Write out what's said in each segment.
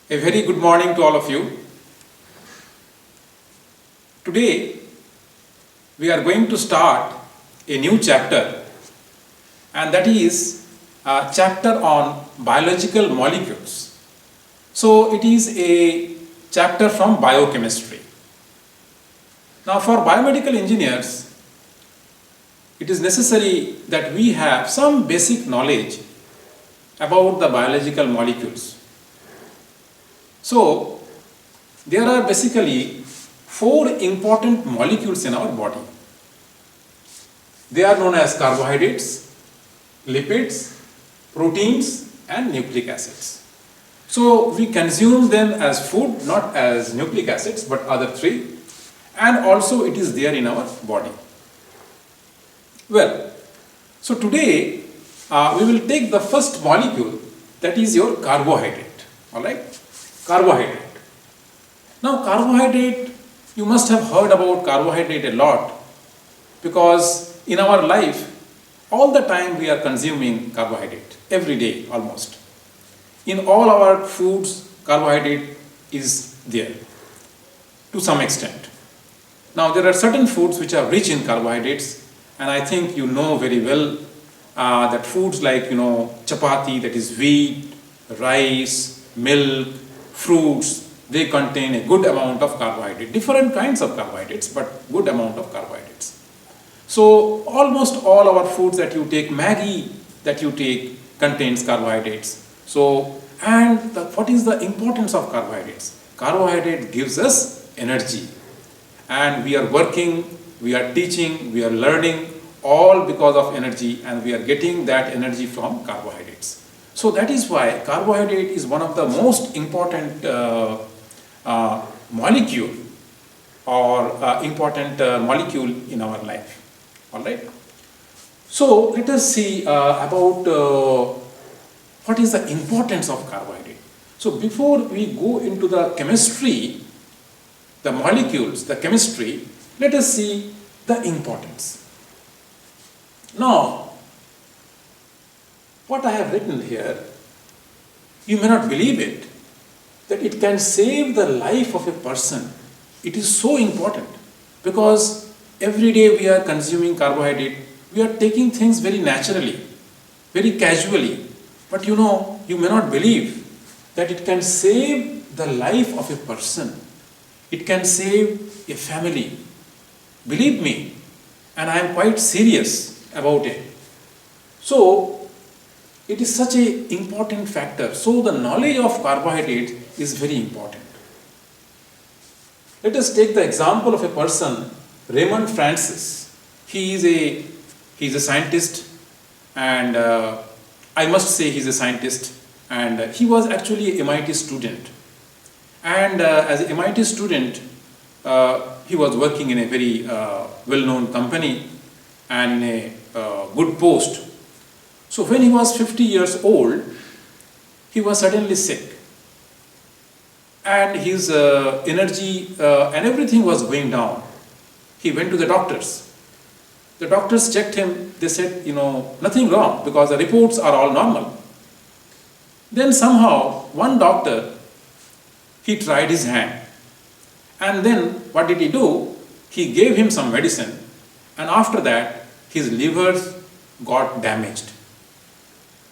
A very good morning to all of you. Today we are going to start a new chapter, and that is a chapter on biological molecules. So it is a chapter from biochemistry. Now for biomedical engineers, it is necessary that we have some basic knowledge about the biological molecules. So, there are basically four important molecules in our body. They are known as carbohydrates, lipids, proteins, and nucleic acids. So, we consume them as food, not as nucleic acids, but other three, and also it is there in our body. Well, so today we will take the first molecule, that is your carbohydrate. Alright? Carbohydrate. Now carbohydrate, you must have heard about carbohydrate a lot, because in our life all the time we are consuming carbohydrate, every day almost. In all our foods carbohydrate is there to some extent. Now there are certain foods which are rich in carbohydrates, and I think you know very well that foods like chapati, that is wheat, rice, milk, fruits, they contain a good amount of carbohydrate, different kinds of carbohydrates, but good amount of carbohydrates. So almost all our foods that you take, Maggi that you take contains carbohydrates. So, and what is the importance of carbohydrates? Carbohydrate gives us energy, and we are working, we are teaching, we are learning, all because of energy, and we are getting that energy from carbohydrates. So that is why carbohydrate is one of the most important molecule or important molecule in our life. Alright. So let us see about what is the importance of carbohydrate. So before we go into the chemistry, the molecules, the chemistry, let us see the importance. Now, what I have written here, you may not believe it, that it can save the life of a person. It is so important, because every day we are consuming carbohydrate, we are taking things very naturally, very casually, but you may not believe that it can save the life of a person. It can save a family. Believe me, and I am quite serious about it. So, it is such an important factor. So, the knowledge of carbohydrate is very important. Let us take the example of a person, Raymond Francis. He is a scientist, and I must say he is a scientist, and he was actually an MIT student. And as an MIT student, he was working in a very well-known company and in a good post. So when he was 50 years old, he was suddenly sick, and his energy and everything was going down. He went to the doctors. The doctors checked him. They said, nothing wrong, because the reports are all normal. Then somehow one doctor, he tried his hand, and then what did he do? He gave him some medicine, and after that his liver got damaged.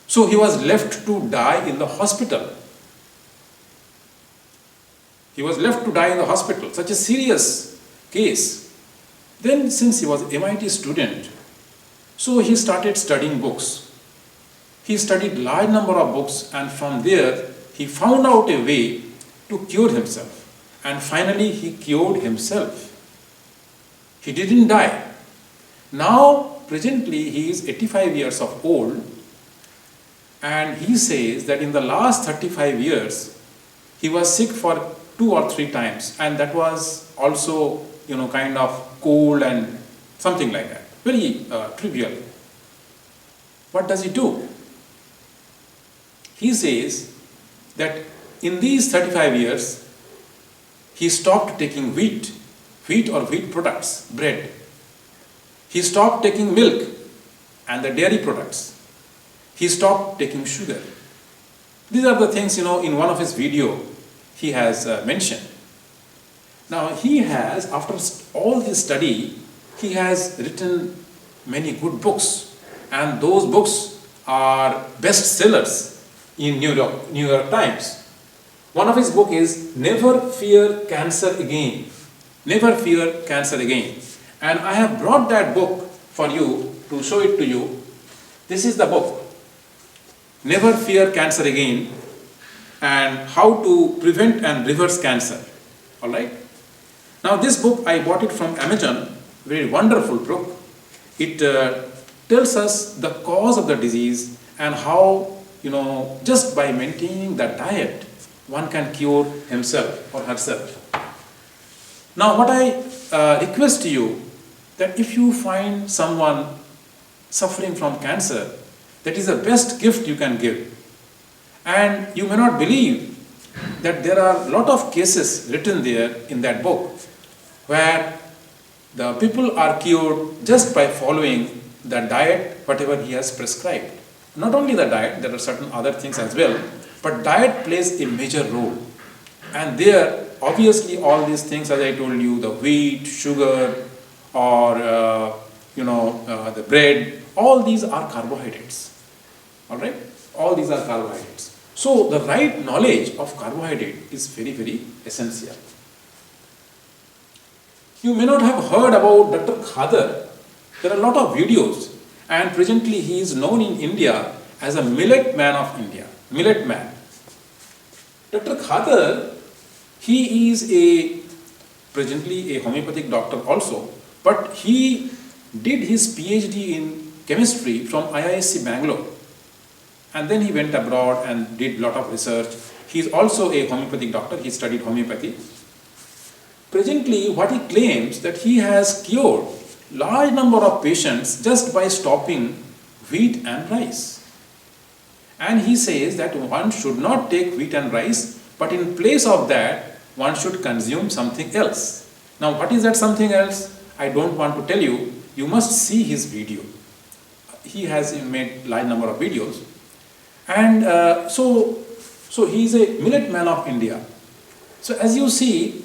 So he was left to die in the hospital. He was left to die in the hospital, such a serious case. Then, since he was an MIT student, so he started studying books. He studied large number of books, and from there he found out a way to cure himself. And finally he cured himself. He didn't die. Now presently he is 85 years of old, and he says that in the last 35 years he was sick for 2 or 3 times, and that was also kind of cold and something like that, very trivial. What does he do? He says that in these 35 years he stopped taking wheat or wheat products, bread. He stopped taking milk and the dairy products. He stopped taking sugar. These are the things, in one of his video, he has mentioned. Now he has, after all this study, he has written many good books, and those books are bestsellers in New York Times. One of his books is Never Fear Cancer Again. Never Fear Cancer Again. And I have brought that book for you to show it to you. This is the book, Never Fear Cancer Again, and How to Prevent and Reverse Cancer. Alright? Now this book, I bought it from Amazon, very wonderful book. It tells us the cause of the disease and how, just by maintaining the diet, one can cure himself or herself. Now what I request to you, that if you find someone suffering from cancer, that is the best gift you can give. And you may not believe that there are a lot of cases written there in that book where the people are cured just by following the diet, whatever he has prescribed. Not only the diet, there are certain other things as well, but diet plays a major role. And there, obviously, all these things, as I told you, the wheat, sugar, or the bread, all these are carbohydrates. All right? All these are carbohydrates. So the right knowledge of carbohydrate is very, very essential. You may not have heard about Dr. Khadar. There are a lot of videos, and presently he is known in India as a millet man of India. Millet man. Dr. Khadar, he is presently a homeopathic doctor also, but he did his PhD in chemistry from IISc Bangalore. And then he went abroad and did a lot of research. He is also a homeopathic doctor. He studied homeopathy. Presently, what he claims that he has cured large number of patients just by stopping wheat and rice. And he says that one should not take wheat and rice, but in place of that, one should consume something else. Now, what is that something else? I don't want to tell you. You must see his video. He has made large number of videos. And so he is a millet man of India. So as you see,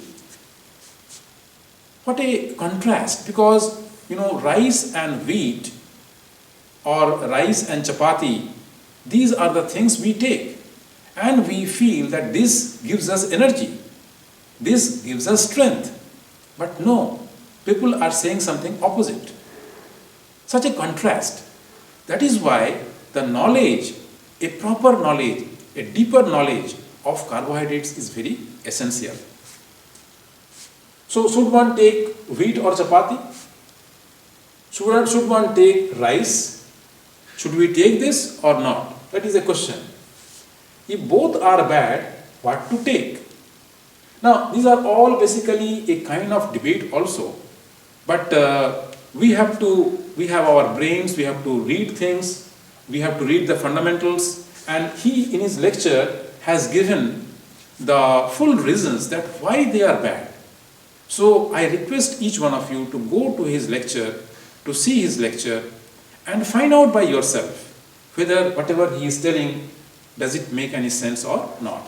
what a contrast, because rice and wheat or rice and chapati, these are the things we take, and we feel that this gives us energy, this gives us strength. But no, people are saying something opposite. Such a contrast. That is why the knowledge, a proper knowledge, a deeper knowledge of carbohydrates is very essential. So should one take wheat or chapati? Should one take rice? Should we take this or not? That is a question. If both are bad, what to take? Now, these are all basically a kind of debate also. But we have our brains, we have to read things, we have to read the fundamentals. And he, in his lecture, has given the full reasons that why they are bad. So I request each one of you to go to his lecture, to see his lecture, and find out by yourself whether whatever he is telling, does it make any sense or not.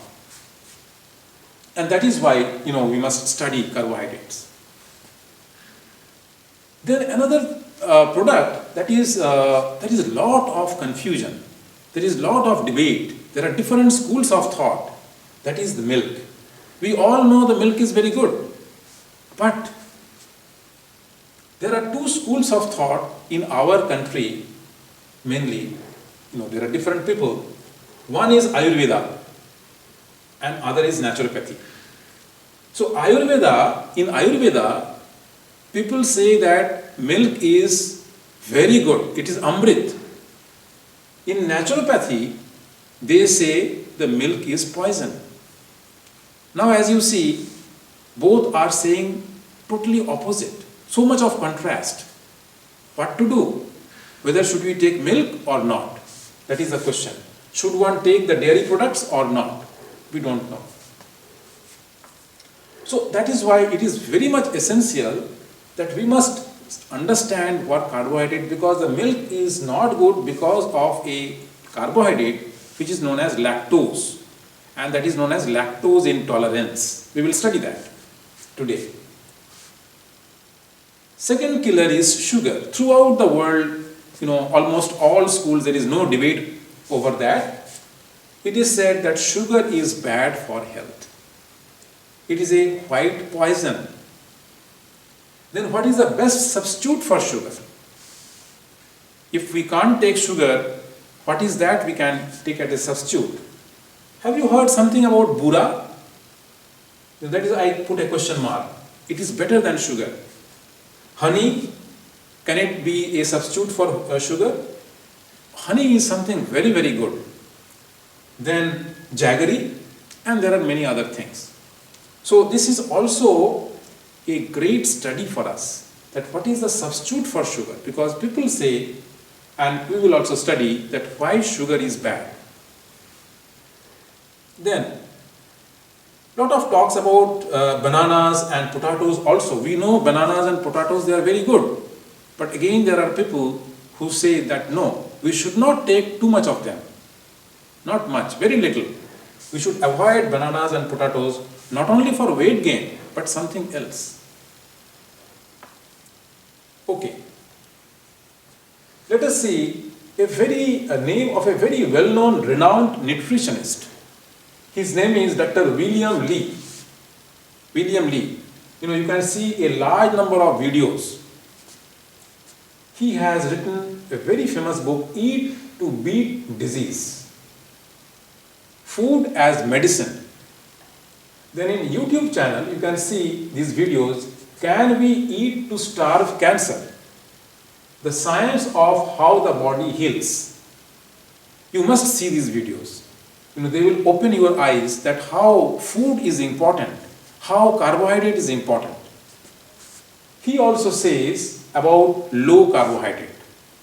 And that is why, we must study carbohydrates. Then another product that is a lot of confusion. There is a lot of debate. There are different schools of thought. That is the milk. We all know the milk is very good. But there are two schools of thought in our country, mainly. There are different people. One is Ayurveda and other is naturopathy. So in Ayurveda, people say that milk is very good. It is Amrit. In naturopathy, they say the milk is poison. Now as you see, both are saying totally opposite. So much of contrast. What to do? Whether should we take milk or not? That is the question. Should one take the dairy products or not? We don't know. So that is why it is very much essential that we must understand what carbohydrate, because the milk is not good because of a carbohydrate which is known as lactose. and that is known as lactose intolerance. We will study that today. Second killer is sugar. Throughout the world, almost all schools, there is no debate over that. It is said that sugar is bad for health. It is a white poison. Then what is the best substitute for sugar? If we can't take sugar, what is that we can take as a substitute? Have you heard something about bura? That is, I put a question mark. It is better than sugar. Honey, can it be a substitute for sugar? Honey is something very, very good. Then jaggery, and there are many other things. So this is also a great study for us, that what is the substitute for sugar, because people say, and we will also study that why sugar is bad. Then lot of talks about bananas and potatoes also. We know bananas and potatoes, they are very good, but again there are people who say that no, we should not take too much of them, not much, very little. We should avoid bananas and potatoes, not only for weight gain but something else. Okay, let us see a name of a very well-known, renowned nutritionist. His name is Dr. William Li. William Li. You can see a large number of videos. He has written a very famous book, Eat to Beat Disease. Food as Medicine. Then in YouTube channel, you can see these videos, Can We Eat to Starve Cancer? The Science of How the Body Heals. You must see these videos. They will open your eyes that how food is important, how carbohydrate is important. He also says about low carbohydrate.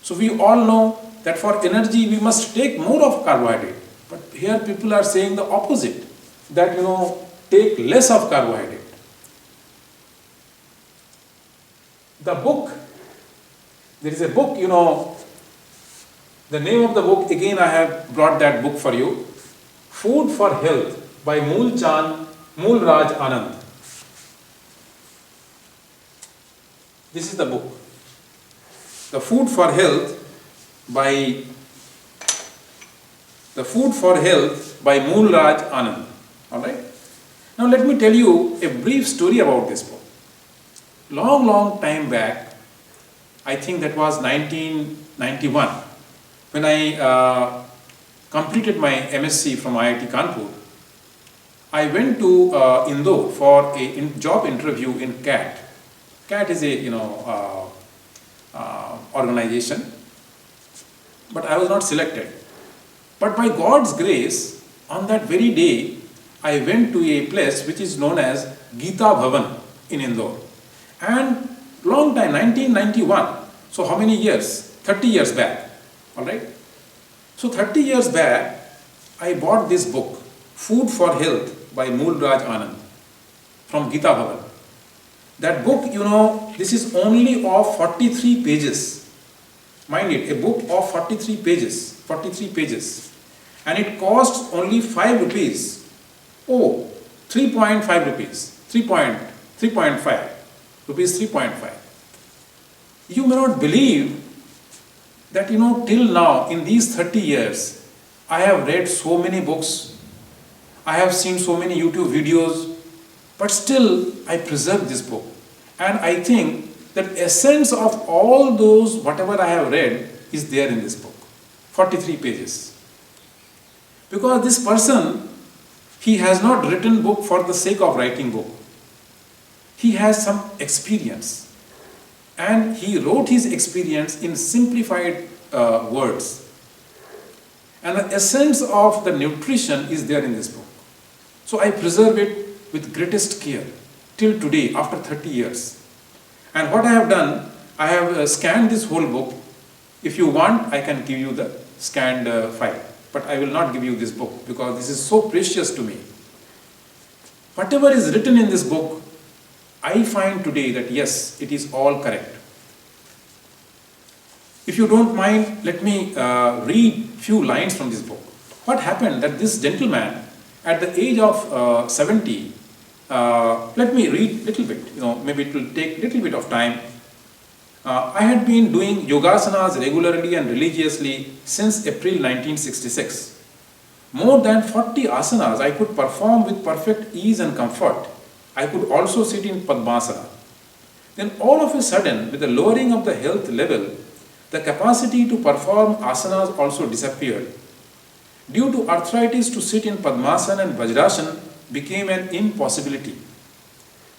So we all know that for energy we must take more of carbohydrate. But here people are saying the opposite, that take less of carbohydrate. The book, there is a book, the name of the book, again I have brought that book for you. Food for Health by Mool Raj Anand. This is the book. The Food for Health by Mool Raj Anand. Alright? Now let me tell you a brief story about this book. Long time back, I think that was 1991, when I completed my MSc from IIT Kanpur, I went to Indore for a job interview in CAT. CAT is a organization, but I was not selected. But by God's grace, on that very day, I went to a place which is known as Gita Bhavan in Indore. And long time, 1991, so how many years? 30 years back, alright? So 30 years back, I bought this book, Food for Health by Mool Raj Anand from Gita Bhavan. That book, this is only of 43 pages. Mind it, a book of 43 pages. And it costs only 5 rupees. Oh, 3.5 rupees. 3.5 rupees 3.5. You may not believe that till now, in these 30 years, I have read so many books, I have seen so many YouTube videos, but still I preserve this book. And I think that essence of all those, whatever I have read, is there in this book. 43 pages. Because this person, he has not written book for the sake of writing book. He has some experience. And he wrote his experience in simplified words. And the essence of the nutrition is there in this book. So I preserve it with greatest care till today, after 30 years. And what I have done, I have scanned this whole book. If you want, I can give you the scanned file. But I will not give you this book because this is so precious to me. Whatever is written in this book, I find today that yes, it is all correct. If you don't mind, let me read few lines from this book. What happened that this gentleman, At the age of 70, let me read little bit, maybe it will take little bit of time. I had been doing yogasanas regularly and religiously since April 1966. More than 40 asanas I could perform with perfect ease and comfort. I could also sit in Padmasana. Then all of a sudden, with the lowering of the health level, the capacity to perform asanas also disappeared. Due to arthritis, to sit in Padmasana and Vajrasana became an impossibility.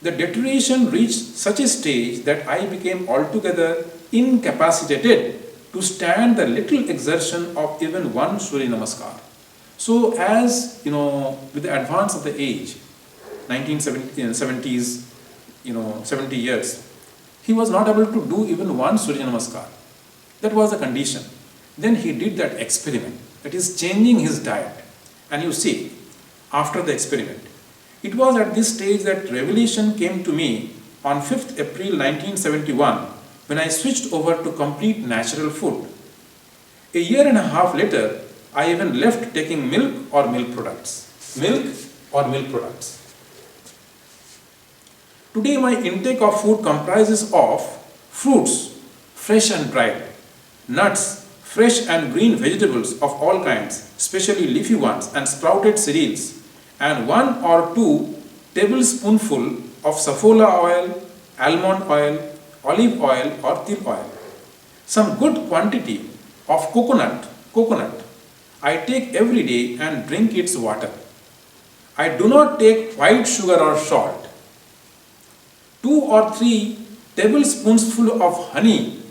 The deterioration reached such a stage that I became altogether incapacitated to stand the little exertion of even one Surya Namaskar. So as, with the advance of the age, 1970s, 70 years, he was not able to do even one Surya Namaskar. That was the condition. Then he did that experiment, that is changing his diet. And you see, after the experiment, it was at this stage that revelation came to me on 5th April 1971 when I switched over to complete natural food. A year and a half later, I even left taking milk or milk products. Milk or milk products. Today my intake of food comprises of fruits, fresh and dried, nuts, fresh and green vegetables of all kinds, especially leafy ones, and sprouted cereals, and 1 or 2 tablespoonful of safflower oil, almond oil, olive oil or til oil. Some good quantity of coconut I take every day and drink its water. I do not take white sugar or salt. 2 or 3 tablespoonsful of honey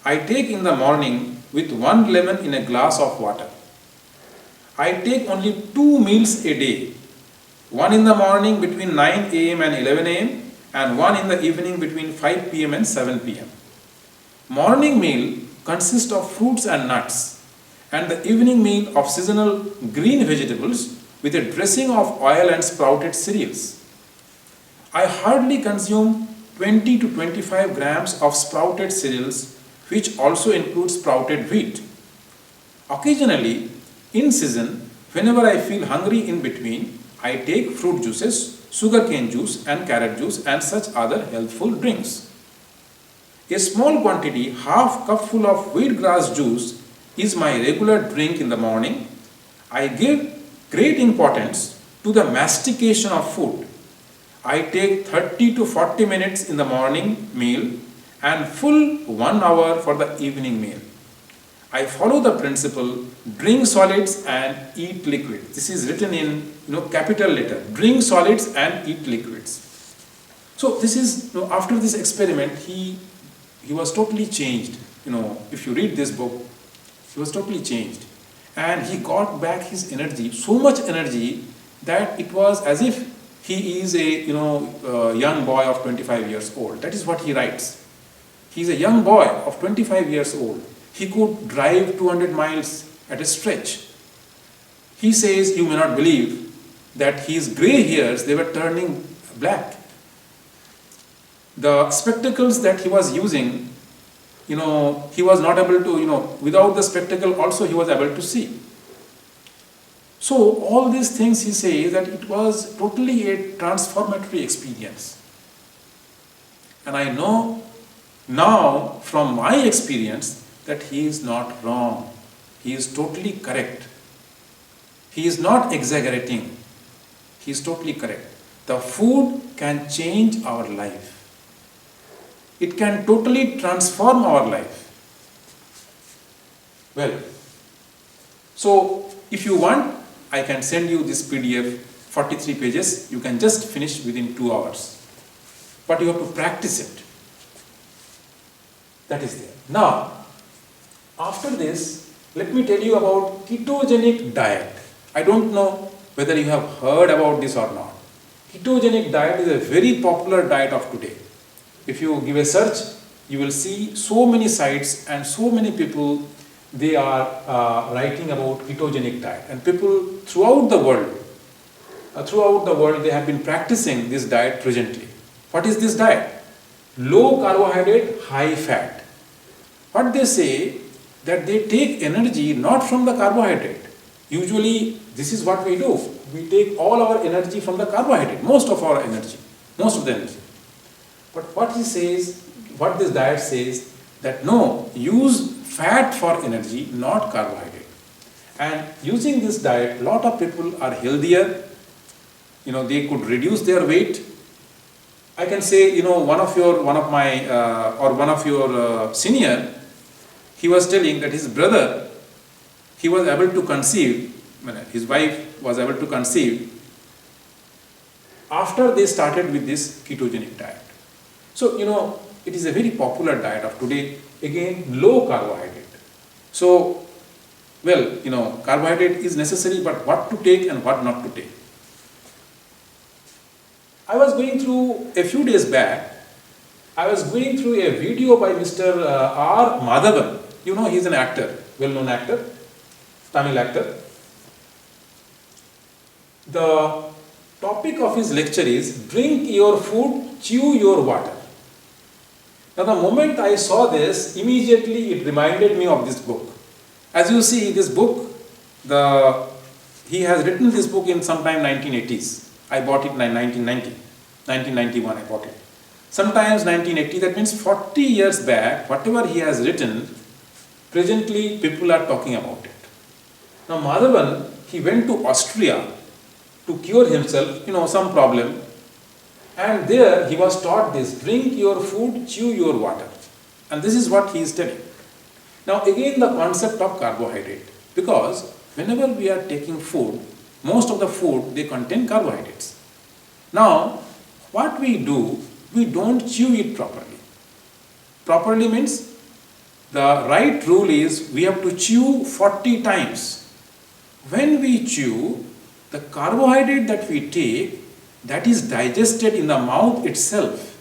I take in the morning with 1 lemon in a glass of water. I take only 2 meals a day, one in the morning between 9 a.m. and 11 a.m. and one in the evening between 5 p.m. and 7 p.m. Morning meal consists of fruits and nuts, and the evening meal of seasonal green vegetables with a dressing of oil and sprouted cereals. I hardly consume 20 to 25 grams of sprouted cereals, which also includes sprouted wheat. Occasionally, in season, whenever I feel hungry in between, I take fruit juices, sugarcane juice and carrot juice and such other healthful drinks. A small quantity, half cupful of wheatgrass juice is my regular drink in the morning. I give great importance to the mastication of food. I take 30 to 40 minutes in the morning meal and full 1 hour for the evening meal. I follow the principle, drink solids and eat liquids. This is written in capital letter, drink solids and eat liquids. So this is, after this experiment, he was totally changed. If you read this book, he was totally changed. And he got back his energy, so much energy that it was as if he is a young boy of 25 years old. That is what he writes. He is a young boy of 25 years old. He could drive 200 miles at a stretch. He says, you may not believe that his gray hairs, they were turning black. The spectacles that he was using, he was not able to, without the spectacle also he was able to see. So all these things he says that it was totally a transformatory experience. And I know now from my experience that he is not wrong. He is totally correct. He is not exaggerating. He is totally correct. The food can change our life. It can totally transform our life. Well, so if you want, I can send you this PDF, 43 pages. You can just finish within 2 hours. But you have to practice it. That is there. Now, after this, let me tell you about ketogenic diet. I don't know whether you have heard about this or not. Ketogenic diet is a very popular diet of today. If you give a search, you will see so many sites and so many people, they are writing about ketogenic diet. And people throughout the world, they have been practicing this diet presently. What is this diet? Low carbohydrate, high fat. What they say, that they take energy not from the carbohydrate, Usually, this is what we do. We take all our energy from the carbohydrate, most of our energy, most of the energy. But what he says, what this diet says, that no, use fat for energy, not carbohydrate. And using this diet, lot of people are healthier. They could reduce their weight. I can say, one of your senior, he was telling that his brother, he was able to conceive, his wife was able to conceive after they started with this ketogenic diet. So, it is a very popular diet of today, again, low carbohydrate. So, carbohydrate is necessary, but what to take and what not to take. I was going through, a few days back, I was going through a video by Mr. R. Madhavan. He's an actor, well-known actor, Tamil actor. The topic of his lecture is, drink your food, chew your water. Now the moment I saw this, immediately it reminded me of this book. As you see, this book, he has written this book in sometime 1980s. I bought it in 1991 I bought it. Sometimes 1980, that means 40 years back, whatever he has written, presently people are talking about it. Now Madhavan, he went to Austria to cure himself, some problem. And there he was taught this, drink your food, chew your water. And this is what he is telling. Now again the concept of carbohydrate. Because whenever we are taking food, most of the food, they contain carbohydrates. Now, what we do, we don't chew it properly. Properly means, the right rule is, we have to chew 40 times. When we chew, the carbohydrate that we take, that is digested in the mouth itself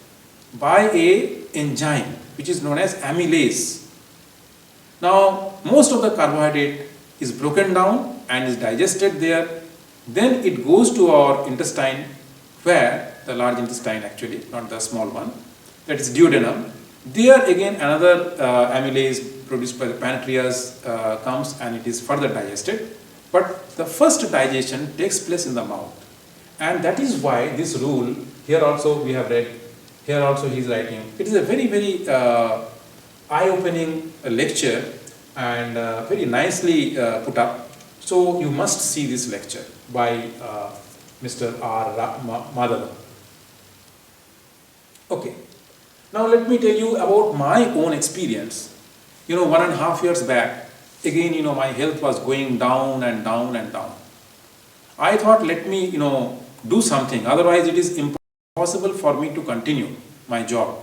by a enzyme, which is known as amylase. Now, most of the carbohydrate is broken down and is digested there. Then it goes to our intestine, where the large intestine actually, not the small one, that is duodenum. There again another amylase produced by the pancreas comes and it is further digested. But the first digestion takes place in the mouth. And that is why this rule, here also we have read, here also he is writing. It is a very, very eye-opening lecture and very nicely put up. So you must see this lecture by Mr. R. Madhavan. Okay. Now let me tell you about my own experience. 1.5 years back, again, my health was going down and down and down. I thought, let me, do something. Otherwise, it is impossible for me to continue my job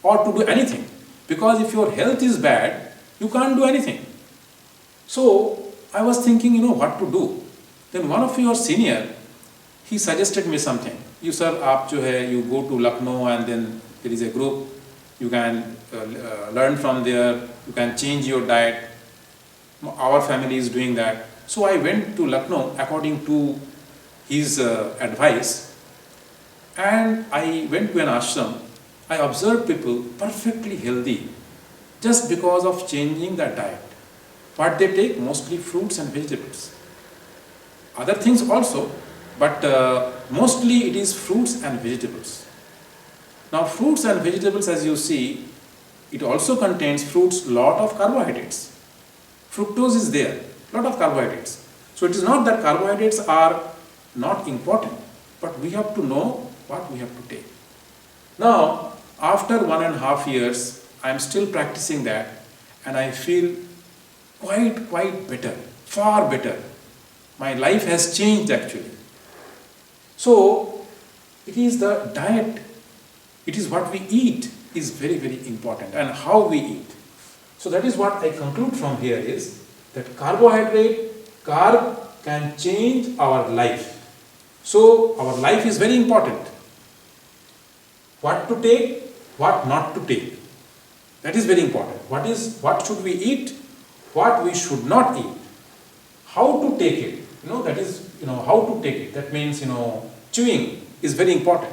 or to do anything. Because if your health is bad, you can't do anything. So I was thinking, what to do. Then one of your senior, he suggested me something. You sir, you go to Lucknow and then there is a group. You can learn from there. You can change your diet. Our family is doing that. So I went to Lucknow according to his advice. And I went to an ashram. I observed people perfectly healthy just because of changing the diet. What they take, mostly fruits and vegetables. Other things also, but mostly it is fruits and vegetables. Now fruits and vegetables, as you see, it also contains fruits, lot of carbohydrates. Fructose is there, lot of carbohydrates. So it is not that carbohydrates are not important, but we have to know what we have to take. Now, after 1.5 years, I am still practicing that and I feel quite better, far better. My life has changed actually. So, it is the diet, it is what we eat is very, very important and how we eat. So that is what I conclude from here is that carb can change our life. So our life is very important. What to take, what not to take. That is very important. What should we eat, what we should not eat. How to take it. That is, how to take it. That means, chewing is very important.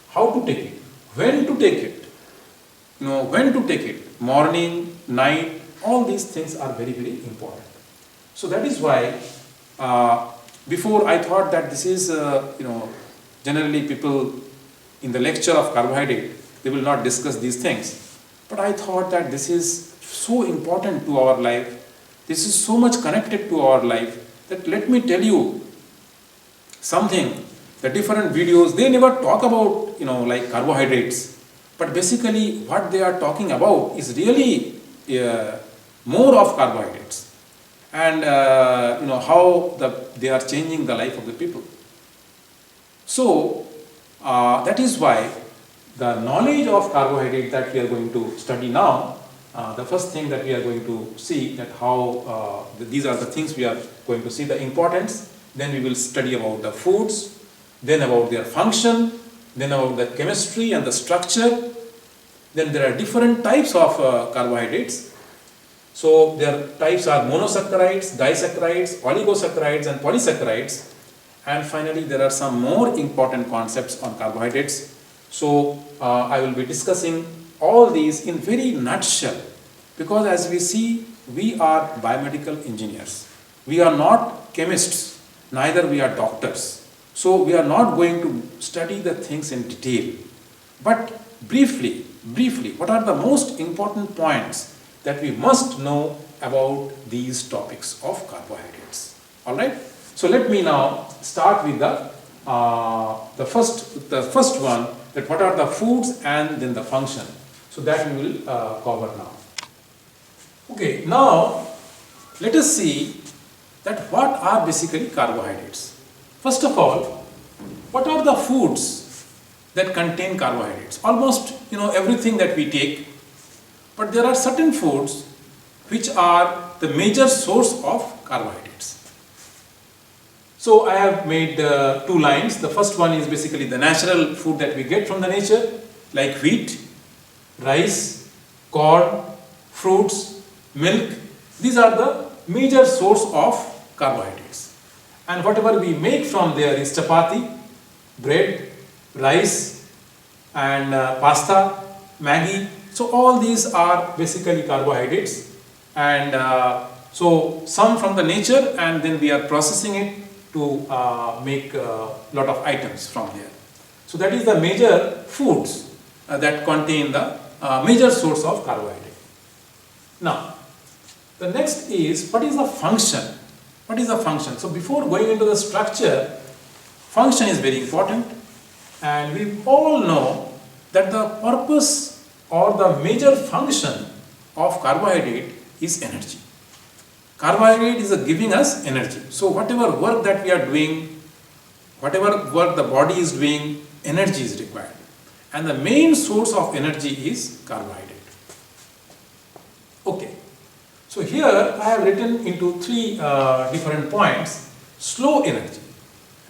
How to take it. When to take it. When to take it. Morning, night, all these things are very, very important. So that is why Uh, Before I thought that this is, generally people in the lecture of carbohydrate, they will not discuss these things. But I thought that this is so important to our life, this is so much connected to our life, that let me tell you something. The different videos, they never talk about, like carbohydrates. But basically what they are talking about is really more of carbohydrates. And how they are changing the life of the people. So that is why the knowledge of carbohydrate that we are going to study now, the first thing that we are going to see that how these are the things we are going to see the importance. Then we will study about the foods, then about their function, then about the chemistry and the structure. Then there are different types of carbohydrates. So their types are monosaccharides, disaccharides, oligosaccharides and polysaccharides. And finally there are some more important concepts on carbohydrates. So I will be discussing all these in very nutshell, because as we see, we are biomedical engineers. We are not chemists, neither we are doctors. So we are not going to study the things in detail. But briefly, what are the most important points that we must know about these topics of carbohydrates? All right. So let me now start with the first one, that what are the foods and then the function. So that we will cover now. Okay. Now let us see that what are basically carbohydrates. First of all, what are the foods that contain carbohydrates? Almost everything that we take. But there are certain foods which are the major source of carbohydrates. So I have made 2 lines. The first one is basically the natural food that we get from the nature, like wheat, rice, corn, fruits, milk. These are the major source of carbohydrates. And whatever we make from there is chapati, bread, rice and pasta, Maggi. So all these are basically carbohydrates, and so some from the nature, and then we are processing it to make a lot of items from there. So that is the major foods that contain the major source of carbohydrate. Now the next is, what is the function? What is the function? So before going into the structure, function is very important, and we all know that the purpose or the major function of carbohydrate is energy. Carbohydrate is giving us energy. So whatever work that we are doing, whatever work the body is doing, energy is required. And the main source of energy is carbohydrate. Okay. So here I have written into 3 different points. Slow energy.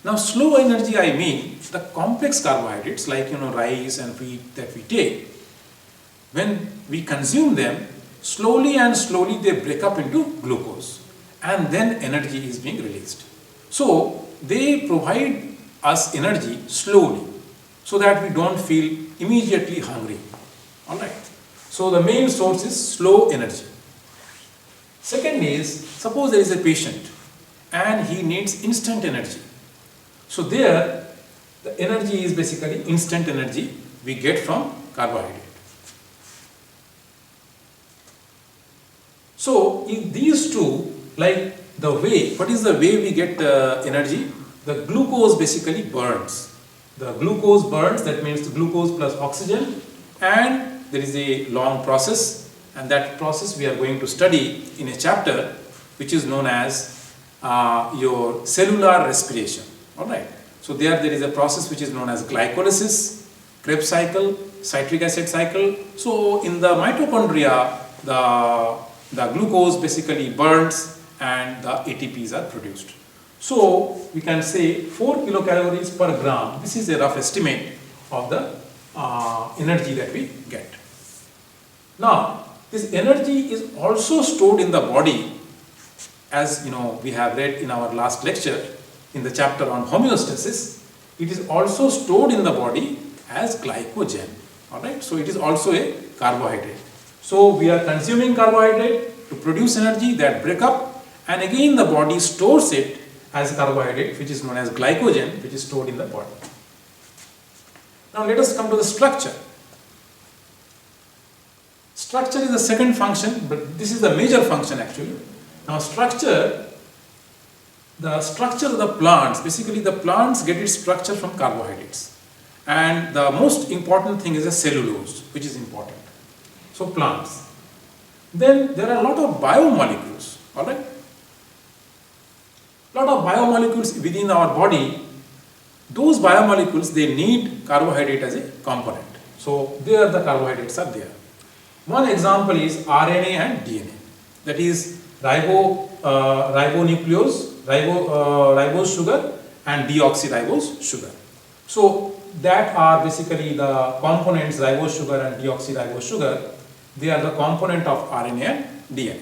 Now slow energy, I mean the complex carbohydrates like rice and wheat that we take. When we consume them, slowly they break up into glucose, and then energy is being released. So they provide us energy slowly, so that we don't feel immediately hungry. Alright. So the main source is slow energy. Second is, suppose there is a patient and he needs instant energy. So there the energy is basically instant energy we get from carbohydrate. So in these two, like the way, what is the way we get energy? The glucose basically burns. The glucose burns, that means the glucose plus oxygen, and there is a long process, and that process we are going to study in a chapter which is known as your cellular respiration. Alright. So there is a process which is known as glycolysis, Krebs cycle, citric acid cycle. So in the mitochondria, the glucose basically burns and the ATPs are produced. So we can say 4 kilocalories per gram. This is a rough estimate of the energy that we get. Now this energy is also stored in the body, as we have read in our last lecture in the chapter on homeostasis. It is also stored in the body as glycogen. Alright, so it is also a carbohydrate. So we are consuming carbohydrate to produce energy that break up, and again the body stores it as a carbohydrate, which is known as glycogen, which is stored in the body. Now let us come to the structure. Structure is the second function, but this is the major function actually. Now structure, the structure of the plants, basically the plants get its structure from carbohydrates. And the most important thing is the cellulose, which is important. So plants. Then there are a lot of biomolecules, alright? Lot of biomolecules within our body. Those biomolecules, they need carbohydrate as a component. So there the carbohydrates are there. One example is RNA and DNA. That is ribose sugar and deoxyribose sugar. So that are basically the components, ribose sugar and deoxyribose sugar. They are the component of RNA and DNA.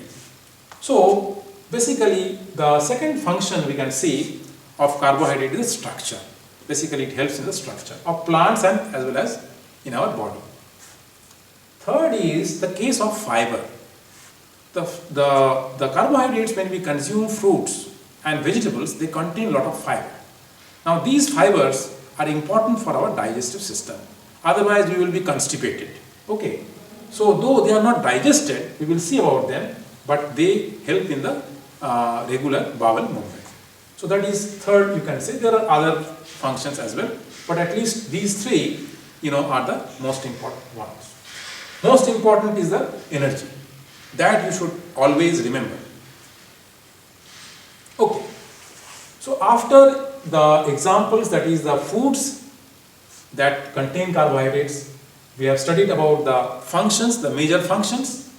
So basically the second function we can see of carbohydrate is structure. Basically it helps in the structure of plants and as well as in our body. Third is the case of fiber. The carbohydrates, when we consume fruits and vegetables, they contain a lot of fiber. Now these fibers are important for our digestive system. Otherwise we will be constipated. Okay. So though they are not digested, we will see about them, but they help in the regular bowel movement. So that is third, you can say. There are other functions as well, but at least these three, are the most important ones. Most important is the energy. That you should always remember. Okay. So after the examples, that is the foods that contain carbohydrates, we have studied about the functions, the major functions.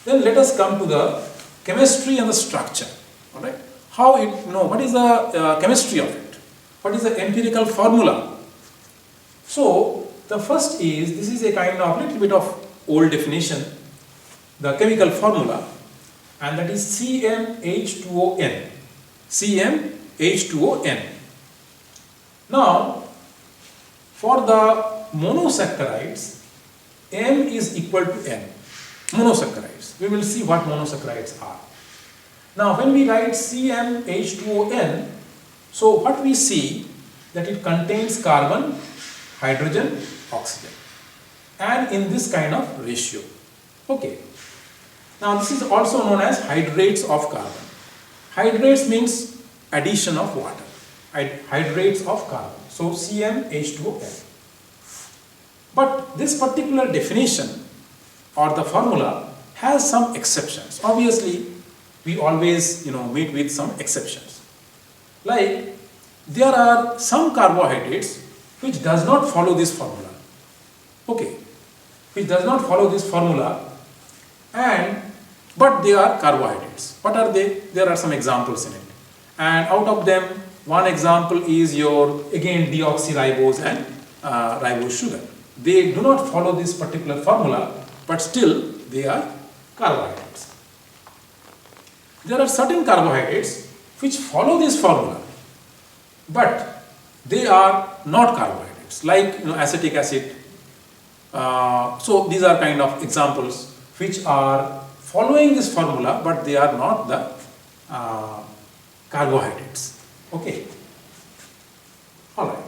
Then let us come to the chemistry and the structure. Alright? What is the chemistry of it? What is the empirical formula? So the first is, this is a kind of little bit of old definition, the chemical formula, and that is CmH2ON. CmH2ON. Now, for the monosaccharides, M is equal to N. Monosaccharides. We will see what monosaccharides are. Now, when we write CmH2ON, so what we see that it contains carbon, hydrogen, oxygen, and in this kind of ratio. Okay. Now this is also known as hydrates of carbon. Hydrates means addition of water. Hydrates of carbon. So CmH2ON. But this particular definition or the formula has some exceptions. Obviously, we always meet with some exceptions. Like there are some carbohydrates which does not follow this formula. Okay. Which does not follow this formula, but they are carbohydrates. What are they? There are some examples in it. And out of them, one example is your, again, deoxyribose and ribose sugar. They do not follow this particular formula, but still they are carbohydrates. There are certain carbohydrates which follow this formula, but they are not carbohydrates, like acetic acid. So these are kind of examples which are following this formula, but they are not the carbohydrates. Okay. Alright.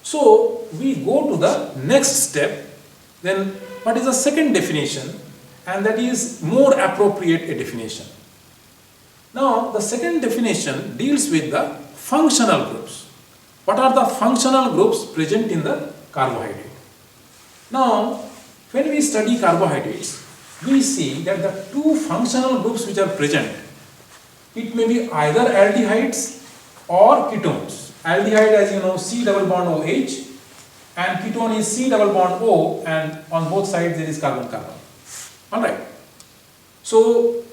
So we go to the next step. Then what is the second definition? And that is more appropriate a definition. Now the second definition deals with the functional groups. What are the functional groups present in the carbohydrate? Now, when we study carbohydrates, we see that the two functional groups which are present, it may be either aldehydes or ketones. Aldehyde, as you know, C double bond OH, and ketone is C double bond O, and on both sides there is carbon-carbon. Alright. So,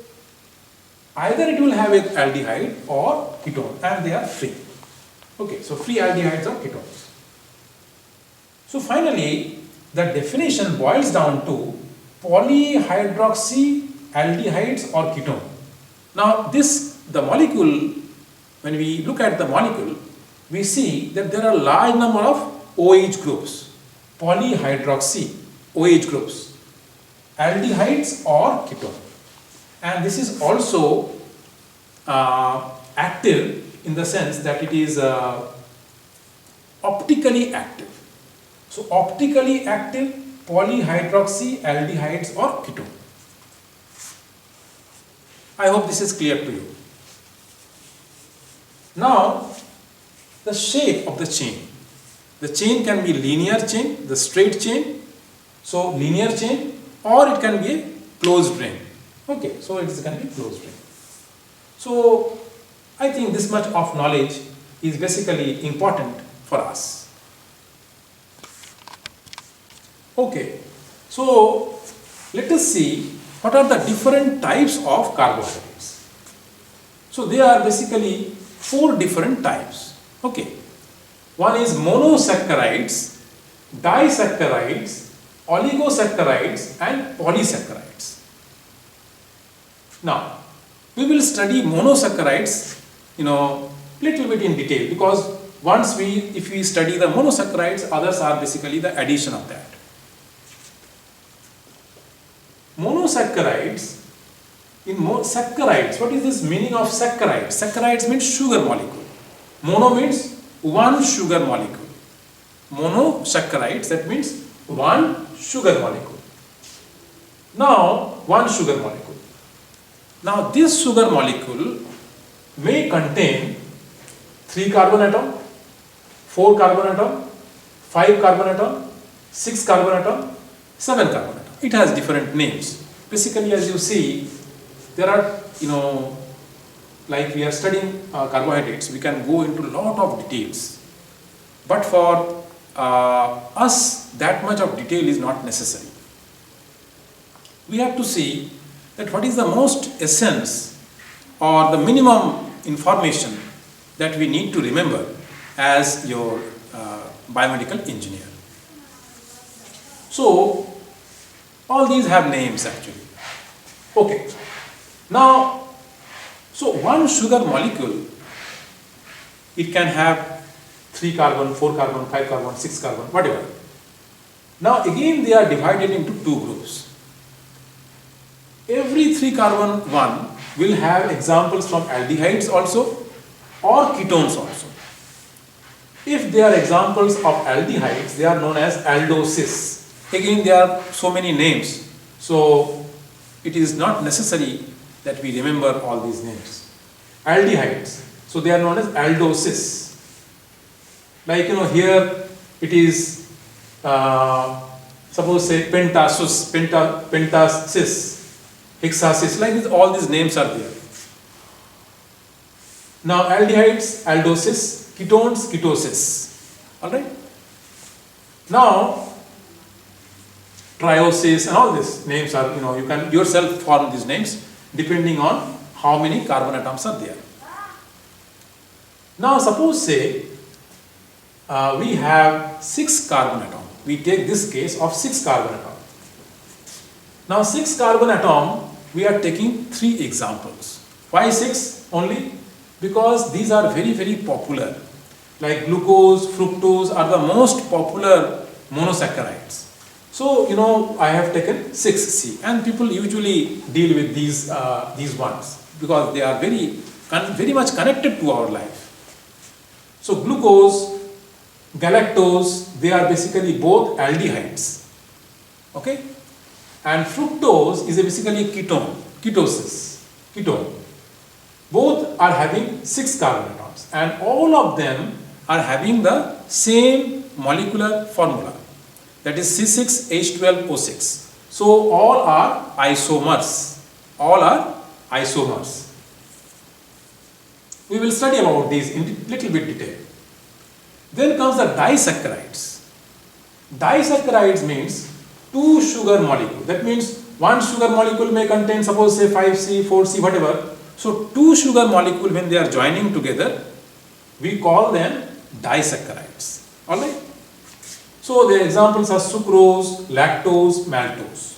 either it will have an aldehyde or ketone, and they are free. Okay, so free aldehydes or ketones. So finally, the definition boils down to polyhydroxyaldehydes or ketone. Now the molecule, when we look at the molecule, we see that there are a large number of OH groups, polyhydroxy OH groups, aldehydes or ketone. And this is also active in the sense that it is optically active. So optically active polyhydroxy aldehydes or ketone. I hope this is clear to you. Now, the shape of the chain. The chain can be linear chain, the straight chain, so linear chain, or it can be a closed ring. Okay, so it can be closed ring. So, I think this much of knowledge is basically important for us. Okay, so let us see what are the different types of carbohydrates. So, there are basically 4 different types. Okay, one is monosaccharides, disaccharides, oligosaccharides and polysaccharides. Now, we will study monosaccharides, little bit in detail, because if we study the monosaccharides, others are basically the addition of that. Monosaccharides, saccharides, what is this meaning of saccharides? Saccharides means sugar molecule. Mono means one sugar molecule. Monosaccharides, that means one sugar molecule. Now, one sugar molecule. Now, this sugar molecule may contain 3 carbon atom, 4 carbon atom, 5 carbon atom, 6 carbon atom, 7 carbon atom. It has different names. Basically, as you see, there are, like we are studying carbohydrates, we can go into a lot of details. But for us, that much of detail is not necessary. We have to see that what is the most essence or the minimum information that we need to remember as your biomedical engineer. So, all these have names actually. Okay. Now, so one sugar molecule, it can have 3 carbon, 4 carbon, 5 carbon, 6 carbon, whatever. Now again they are divided into 2 groups. Every 3 carbon one will have examples from aldehydes also or ketones also. If they are examples of aldehydes, they are known as aldoses. Again, there are so many names, so it is not necessary that we remember all these names. Aldehydes, so they are known as aldoses. Like here it is suppose say pentasus, pentasis, hexasis, like this, all these names are there. Now aldehydes, aldoses, ketones, ketosis. Alright. Now triosis and all these names are, you can yourself form these names depending on how many carbon atoms are there. Now suppose say we have 6 carbon atom. We take this case of 6 carbon atom. Now 6 carbon atom, we are taking 3 examples. Why 6 only? Because these are very, very popular. Like glucose, fructose are the most popular monosaccharides. So, I have taken 6C, and people usually deal with these ones because they are very much connected to our life. So glucose, galactose, they are basically both aldehydes. Okay? And fructose is basically ketone, ketone. Both are having 6 carbon atoms, and all of them are having the same molecular formula, that is C6H12O6. So all are isomers. All are isomers. We will study about these in little bit detail. Then comes the disaccharides. Disaccharides means 2 sugar molecule. That means one sugar molecule may contain, suppose say 5C, 4C, whatever. So 2 sugar molecule, when they are joining together, we call them disaccharides. Alright. So the examples are sucrose, lactose, maltose.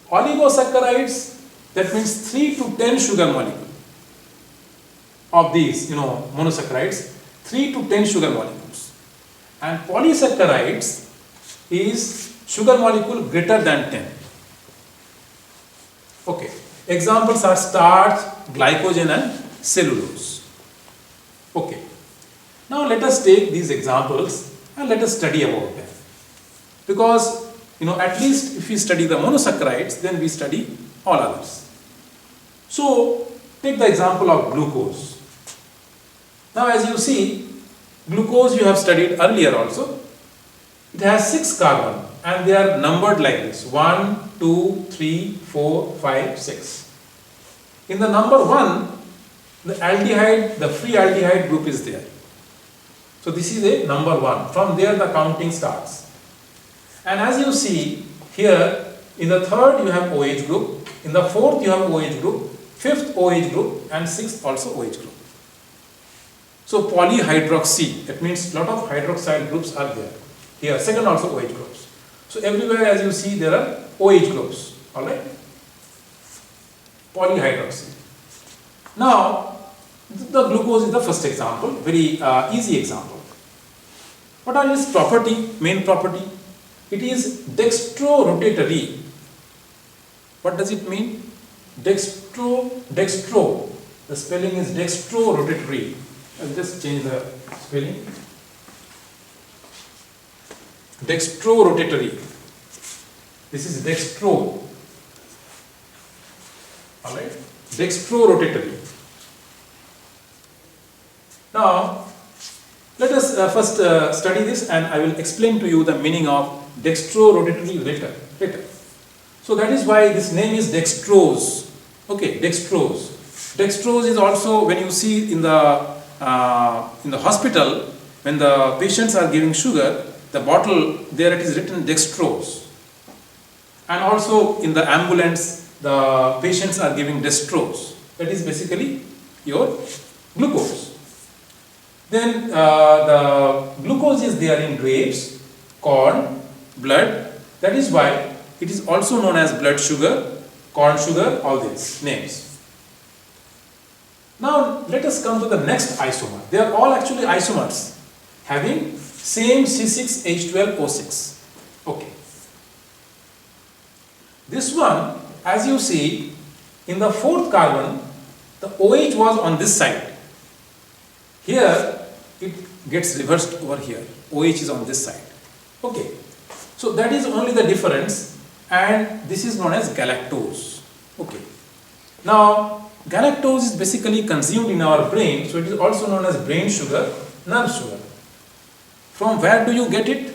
Oligosaccharides, that means 3 to 10 sugar molecule of these, monosaccharides, 3 to 10 sugar molecules. And polysaccharides is sugar molecule greater than 10. Okay. Examples are starch, glycogen and cellulose. Okay. Now let us take these examples and let us study about them. Because at least if we study the monosaccharides, then we study all others. So take the example of glucose. Now as you see, glucose you have studied earlier also. It has 6 carbon and they are numbered like this: 1, 2, 3, 4, 5, 6. In the number 1, the aldehyde, the free aldehyde group is there. So this is a number 1. From there the counting starts. And as you see here, in the 3rd you have OH group, in the 4th you have OH group, 5th OH group, and 6th also OH group. So polyhydroxy, that means lot of hydroxyl groups are there. Here, second also OH groups. So everywhere as you see there are OH groups, alright? Polyhydroxy. Now, the glucose is the first example, very easy example. What are its property, main property? It is dextrorotatory. What does it mean? Dextro, the spelling is dextrorotatory. I'll just change the spelling. Dextrorotatory. This is dextro. Alright? Dextrorotatory. Now, let us first study this and I will explain to you the meaning of dextrorotatory later. So that is why this name is dextrose. Okay, dextrose. Dextrose is also, when you see in the hospital, when the patients are giving sugar, the bottle there it is written dextrose. And also in the ambulance, the patients are giving dextrose. That is basically your glucose. Then the glucose is there in grapes, corn, blood. That is why it is also known as blood sugar, corn sugar, all these names. Now let us come to the next isomer. They are all actually isomers having same C6H12O6. Okay. This one, as you see, in the 4th carbon, the OH was on this side. Here it gets reversed over here. OH is on this side. Okay. So that is only the difference, and this is known as galactose. Okay. Now galactose is basically consumed in our brain, so it is also known as brain sugar, nerve sugar. From where do you get it?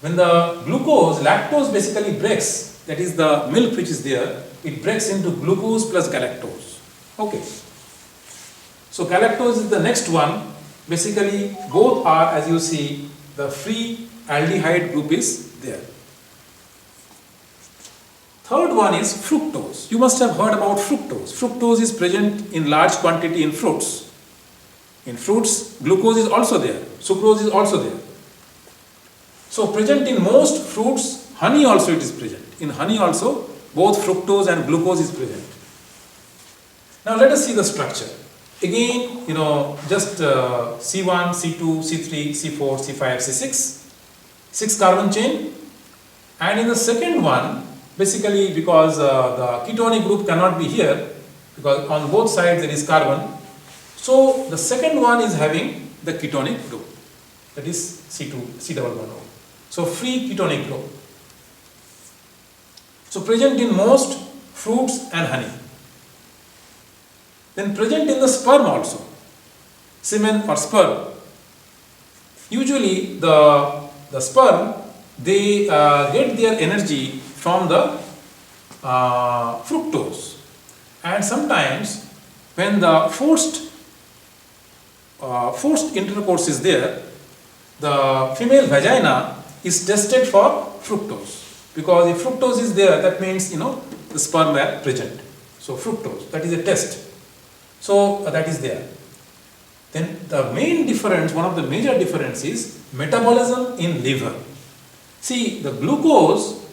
When the glucose, lactose basically breaks, that is the milk which is there, it breaks into glucose plus galactose. Okay. So galactose is the next one. Basically both are, as you see, the free aldehyde group is there. Third one is fructose. You must have heard about fructose. Fructose is present in large quantity in fruits. In fruits, glucose is also there. Sucrose is also there. So present in most fruits, honey also it is present. In honey also, both fructose and glucose is present. Now let us see the structure. Again, just C1, C2, C3, C4, C5, C6. 6 carbon chain. And in the second one, basically because the ketonic group cannot be here, because on both sides there is carbon. So the second one is having the ketonic group. That is C2, C11O. So free ketonic group. So present in most fruits and honey. Then present in the sperm also. Semen or sperm. Usually the sperm, they get their energy from the fructose. And sometimes when the forced intercourse is there, the female vagina is tested for fructose. Because if fructose is there, that means the sperm were present. So fructose, that is a test. So that is there. Then the main difference, one of the major differences is metabolism in liver. See, the glucose,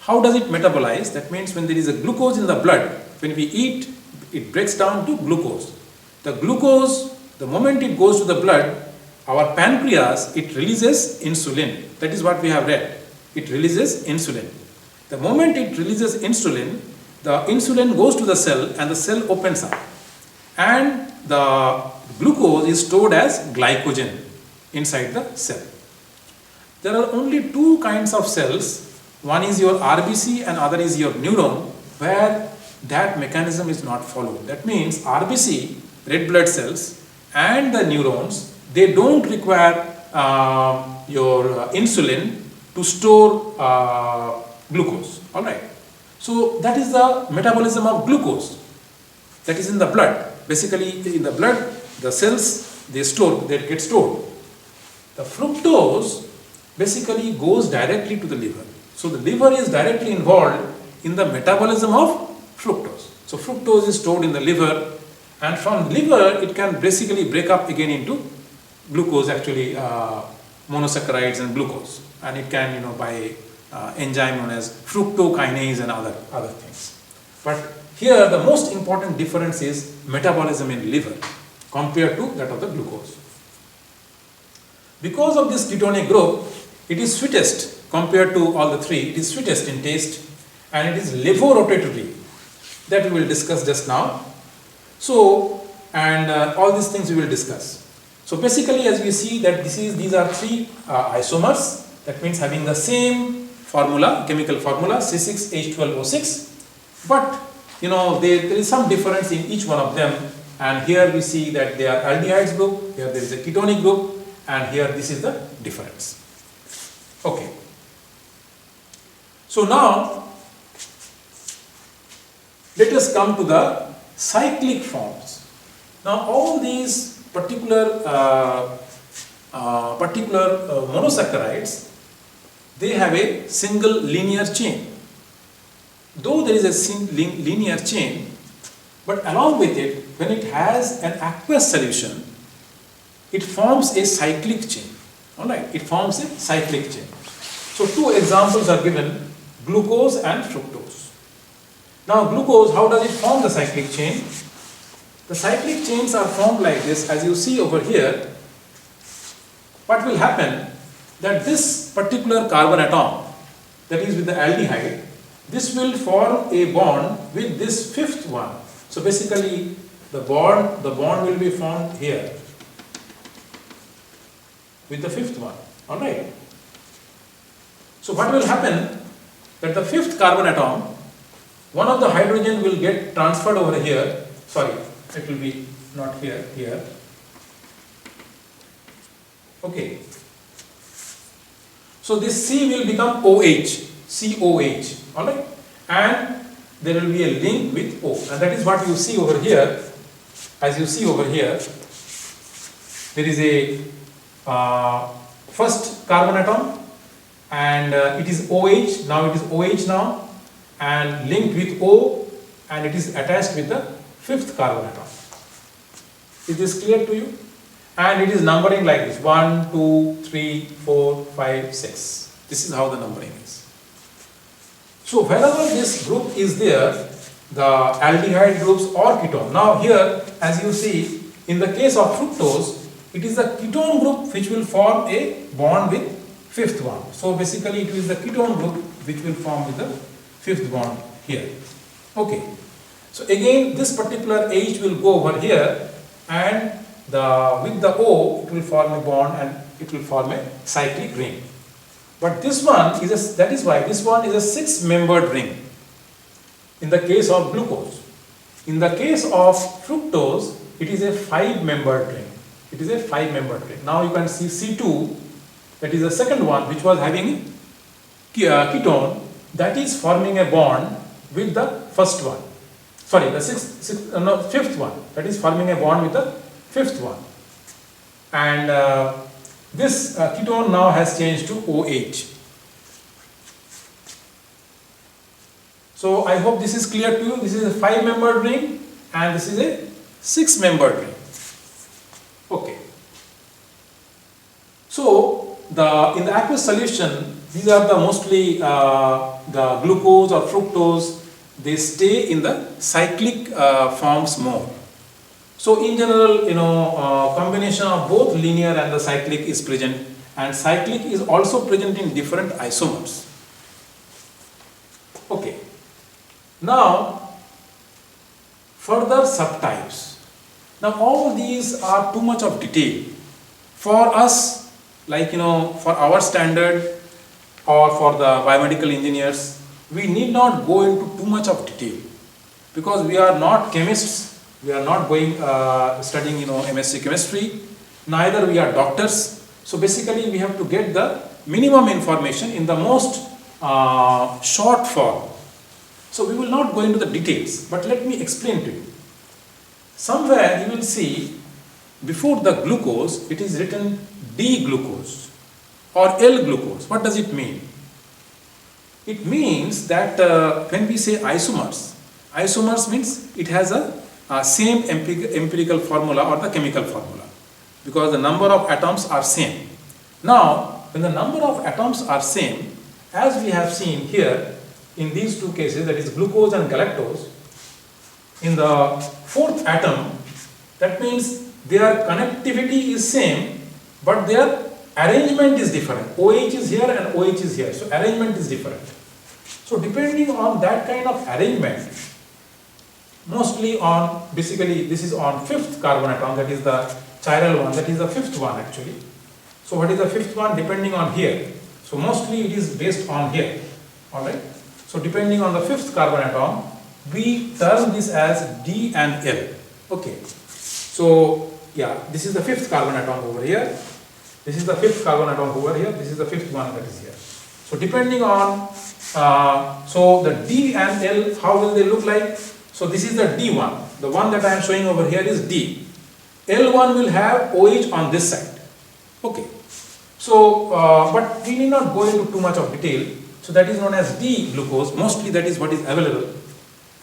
how does it metabolize? That means when there is a glucose in the blood, when we eat, it breaks down to glucose. The glucose, the moment it goes to the blood, our pancreas, it releases insulin. That is what we have read. It releases insulin. The moment it releases insulin, the insulin goes to the cell and the cell opens up. and the glucose is stored as glycogen inside the cell. There are only two kinds of cells. One is your RBC and other is your neuron, where that mechanism is not followed. That means RBC, red blood cells, and the neurons, they don't require your insulin to store glucose. All right. So that is the metabolism of glucose that is in the blood. Basically, in the blood, the cells they get stored. The fructose basically goes directly to the liver. So the liver is directly involved in the metabolism of fructose. So fructose is stored in the liver, and from liver it can basically break up again into glucose, actually monosaccharides and glucose, and it can by enzyme known as fructokinase and other things. But here the most important difference is metabolism in liver compared to that of the glucose. Because of this ketonic group, it is sweetest compared to all the three. It is sweetest in taste, and it is levorotatory, that we will discuss just now. So, and all these things we will discuss. So basically, as we see that these are three isomers, that means having the same formula, chemical formula C6H12O6, but there is some difference in each one of them, and here we see that they are aldehydes group, here there is a ketonic group, and here this is the difference. Okay. So now let us come to the cyclic forms. Now all these particular monosaccharides, they have a single linear chain. Though there is a linear chain, but along with it, when it has an aqueous solution, it forms a cyclic chain. Alright, it forms a cyclic chain. So two examples are given, glucose and fructose. Now glucose, how does it form the cyclic chain? The cyclic chains are formed like this, as you see over here. What will happen, that this particular carbon atom, that is with the aldehyde, this will form a bond with this fifth one. So basically the bond will be formed here with the fifth one. Alright. So what will happen, that the fifth carbon atom, one of the hydrogen will get transferred over here. Sorry, it will be not here, here. Okay. So this C will become OH, COH. Alright. And there will be a link with O. And that is what you see over here. As you see over here, there is a first carbon atom, and it is OH, now it is OH now, and linked with O, and it is attached with the fifth carbon atom. Is this clear to you? And it is numbering like this, 1, 2, 3, 4, 5, 6. This is how the numbering is. So wherever this group is there, the aldehyde groups or ketone. Now here, as you see, in the case of fructose, it is the ketone group which will form a bond with fifth one. So basically it is the ketone group which will form with the fifth bond here. Okay. So again this particular H will go over here, and with the O it will form a bond and it will form a cyclic ring. But this one is that is why this one is a 6-membered ring in the case of glucose. In the case of fructose, it is a 5-membered ring. It is a 5-membered ring. Now you can see C2, that is the second one which was having ketone, that is forming a bond with the first one. Sorry, the fifth one, that is forming a bond with the fifth one. And this ketone now has changed to OH. So I hope this is clear to you. This is a 5-membered ring and this is a 6-membered ring. Okay. So in the aqueous solution, these are the mostly the glucose or fructose. They stay in the cyclic forms more. So in general, combination of both linear and the cyclic is present, and cyclic is also present in different isomers. Okay. Now, further subtypes. Now all these are too much of detail for us, like for our standard or for the biomedical engineers. We need not go into too much of detail because we are not chemists. We are not going studying MSc chemistry. Neither we are doctors. So basically we have to get the minimum information in the most short form. So we will not go into the details, but let me explain to you. Somewhere you will see before the glucose it is written D-glucose or L-glucose. What does it mean? It means that when we say isomers, isomers means it has a same empirical formula or the chemical formula because the number of atoms are same. Now when the number of atoms are same, as we have seen here in these two cases, that is glucose and galactose, in the fourth atom, that means their connectivity is same but their arrangement is different. OH is here and OH is here, so arrangement is different. So depending on that kind of arrangement, mostly on, basically this is on fifth carbon atom, that is the chiral one, that is the fifth one actually. So what is the fifth one? Depending on here. So mostly it is based on here, alright. So depending on the fifth carbon atom, we term this as D and L. Okay. So yeah, this is the fifth carbon atom over here. This is the fifth carbon atom over here. This is the fifth one that is here. So depending on, so the D and L, how will they look like? So this is the D1. The one that I am showing over here is D. L1 will have OH on this side. Okay. So, but we need not go into too much of detail. So that is known as D-glucose. Mostly that is what is available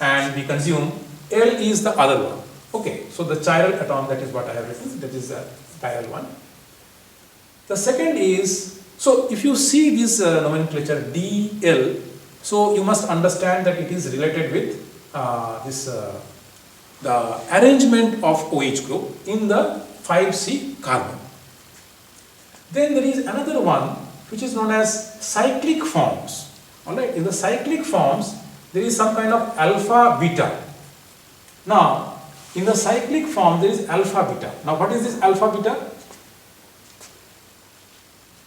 and we consume. L is the other one. Okay. So the chiral atom, that is what I have written. That is the chiral one. The second is, so if you see this nomenclature DL, so you must understand that it is related with the arrangement of OH group in the 5C carbon. Then there is another one which is known as cyclic forms. Alright, in the cyclic forms there is some kind of alpha beta. Now in the cyclic form there is alpha beta. Now what is this alpha beta?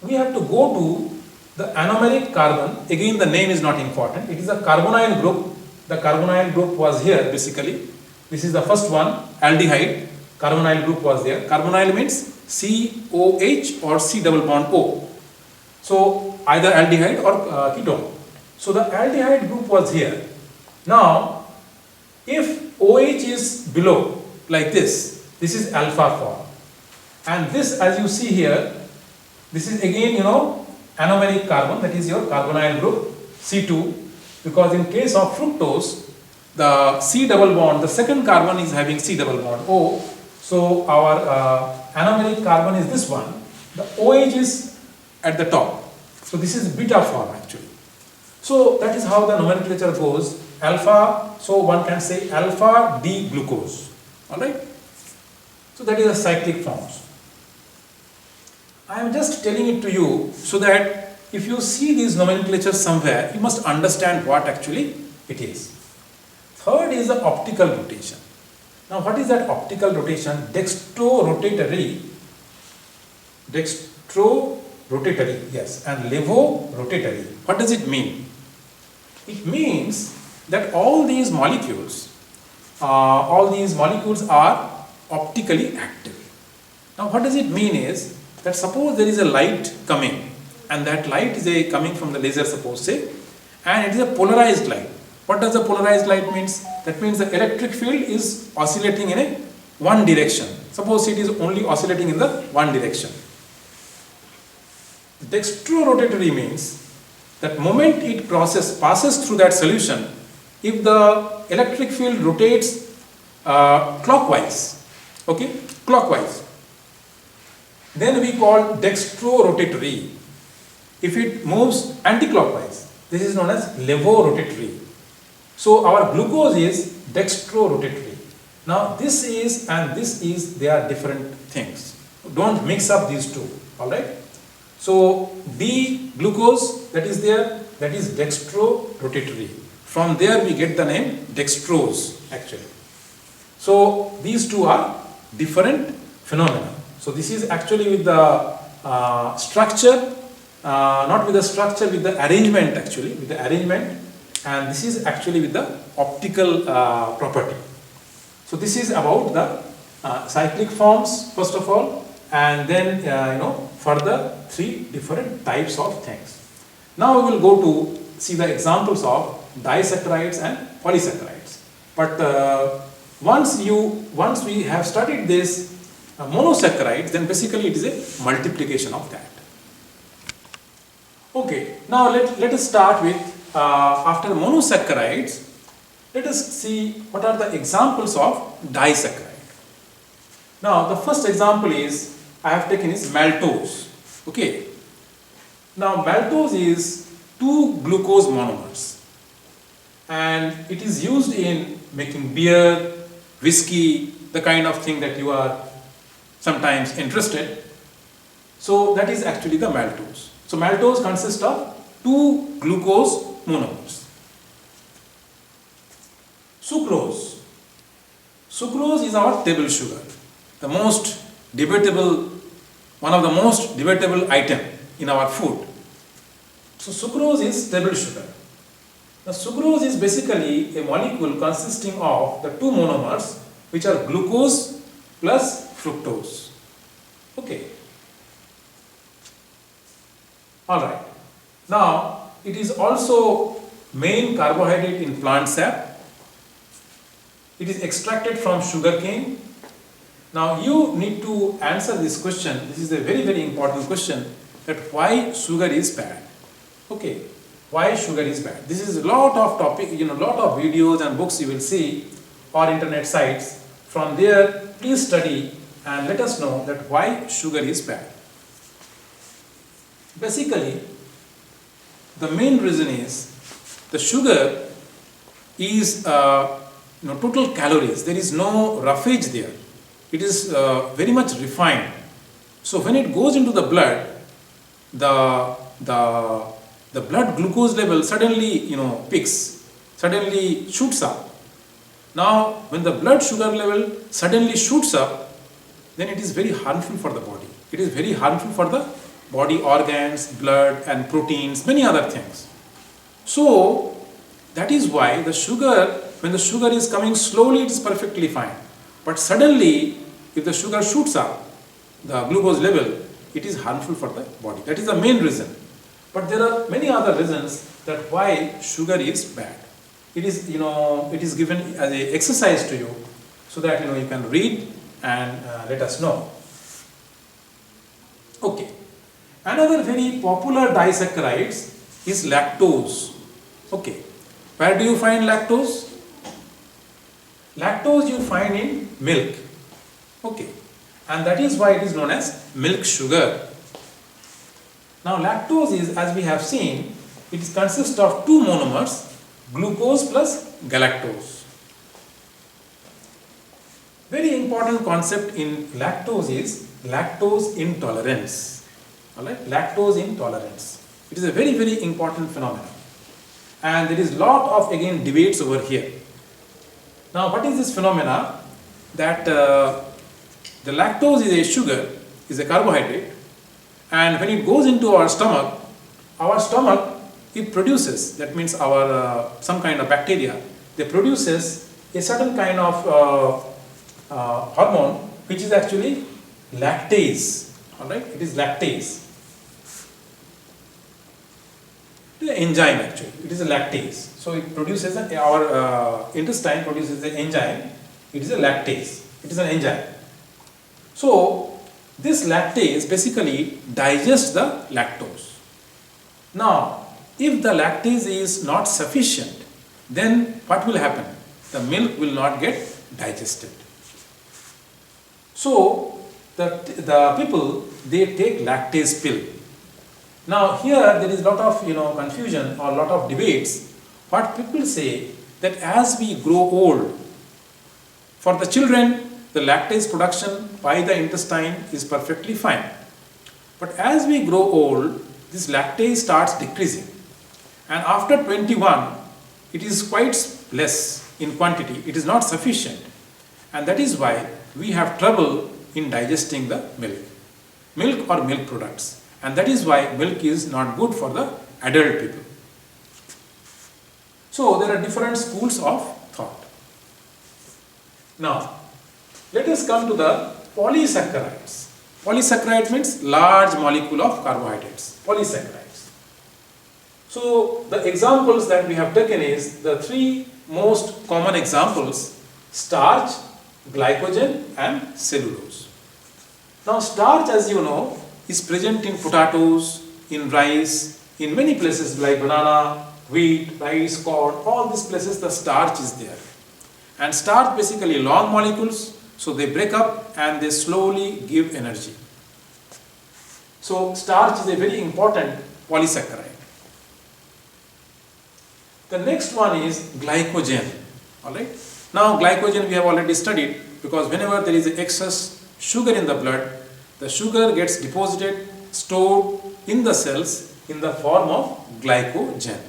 We have to go to the anomeric carbon. Again the name is not important. It is a carbonyl group. The carbonyl group was here basically. This is the first one, aldehyde. Carbonyl group was there. Carbonyl means COH or C double bond O. So either aldehyde or ketone. So the aldehyde group was here. Now if OH is below like this is alpha form. And this, as you see here, this is again anomeric carbon, that is your carbonyl group C2, because in case of fructose the C double bond, the second carbon is having C double bond O. So our anomeric carbon is this one. The OH is at the top. So this is beta form actually. So that is how the nomenclature goes. Alpha, so one can say alpha D glucose. Alright. So that is the cyclic forms. I am just telling it to you so that if you see these nomenclatures somewhere, you must understand what actually it is. Third is the optical rotation. Now what is that optical rotation? Dextrorotatory, yes, and levorotatory. What does it mean? It means that all these molecules are optically active. Now what does it mean is that suppose there is a light coming and that light is coming from the laser, suppose say, and it is a polarized light. What does the polarized light means? That means the electric field is oscillating in a one direction. Suppose it is only oscillating in the one direction. Dextrorotatory means that moment it passes through that solution, if the electric field rotates clockwise, okay, clockwise, then we call dextrorotatory. If it moves anti-clockwise, this is known as levorotatory. So our glucose is dextrorotatory. Now this is and this is, they are different things. Don't mix up these two, alright. So D-glucose that is there, that is dextrorotatory. From there we get the name dextrose actually. So these two are different phenomena. So this is actually with the structure, not with the structure, with the arrangement actually, with the arrangement, and this is actually with the optical property. So this is about the cyclic forms first of all, and then further three different types of things. Now we will go to see the examples of disaccharides and polysaccharides. But once we have studied this monosaccharides, then basically it is a multiplication of that. Okay, now let us start with after monosaccharides, let us see what are the examples of disaccharide. Now the first example is I have taken is maltose. Okay. Now maltose is 2 glucose monomers, and it is used in making beer, whiskey, the kind of thing that you are sometimes interested. So that is actually the maltose. So maltose consists of 2 glucose monomers. Sucrose. Sucrose is our table sugar, the most debatable, one of the most debatable item in our food. So sucrose is table sugar. Now sucrose is basically a molecule consisting of the 2 monomers, which are glucose plus fructose. Okay. Alright. Now it is also main carbohydrate in plant sap. It is extracted from sugarcane. Now you need to answer this question. This is a very, very important question, that why sugar is bad. Okay, why sugar is bad? This is a lot of topic, lot of videos and books you will see, or internet sites. From there, please study and let us know that why sugar is bad. Basically, the main reason is the sugar is total calories. There is no roughage there. It is very much refined. So when it goes into the blood, the blood glucose level suddenly peaks, suddenly shoots up. Now when the blood sugar level suddenly shoots up, then it is very harmful for the body. It is very harmful for the body organs, blood and proteins, many other things. So that is why the sugar, when the sugar is coming slowly, it is perfectly fine. But suddenly, if the sugar shoots up, the glucose level, it is harmful for the body. That is the main reason. But there are many other reasons that why sugar is bad. It is, it is given as an exercise to you, so that you can read and let us know. Okay. Another very popular disaccharides is lactose. Okay. Where do you find lactose? Lactose you find in milk. Okay. And that is why it is known as milk sugar. Now lactose is, as we have seen, it consists of 2 monomers, glucose plus galactose. Very important concept in lactose is lactose intolerance. Alright, lactose intolerance. It is a very, very important phenomenon. And there is lot of again debates over here. Now what is this phenomena? That the lactose is a sugar, is a carbohydrate, and when it goes into our stomach it produces, that means our some kind of bacteria, they produces a certain kind of hormone which is actually lactase. Alright, it is lactase. It is an enzyme actually, it is a lactase. So it produces, our intestine produces an enzyme, it is a lactase, it is an enzyme. So this lactase basically digests the lactose. Now if the lactase is not sufficient, then what will happen? The milk will not get digested. So the people, they take lactase pill. Now here there is a lot of confusion or lot of debates. What people say, that as we grow old, for the children the lactase production by the intestine is perfectly fine. But as we grow old, this lactase starts decreasing. And after 21, it is quite less in quantity, it is not sufficient. And that is why we have trouble in digesting the milk or milk products, and that is why milk is not good for the adult people. So there are different schools of thought. Now let us come to the polysaccharides. Polysaccharide means large molecule of carbohydrates. Polysaccharides. So the examples that we have taken is the three most common examples: starch, glycogen and cellulose. Now starch, as you know, is present in potatoes, in rice, in many places like banana, wheat, rice, corn, all these places the starch is there. And starch basically long molecules, so they break up and they slowly give energy. So starch is a very important polysaccharide. The next one is glycogen. Alright. Now glycogen we have already studied, because whenever there is excess sugar in the blood, the sugar gets deposited, stored in the cells in the form of glycogen.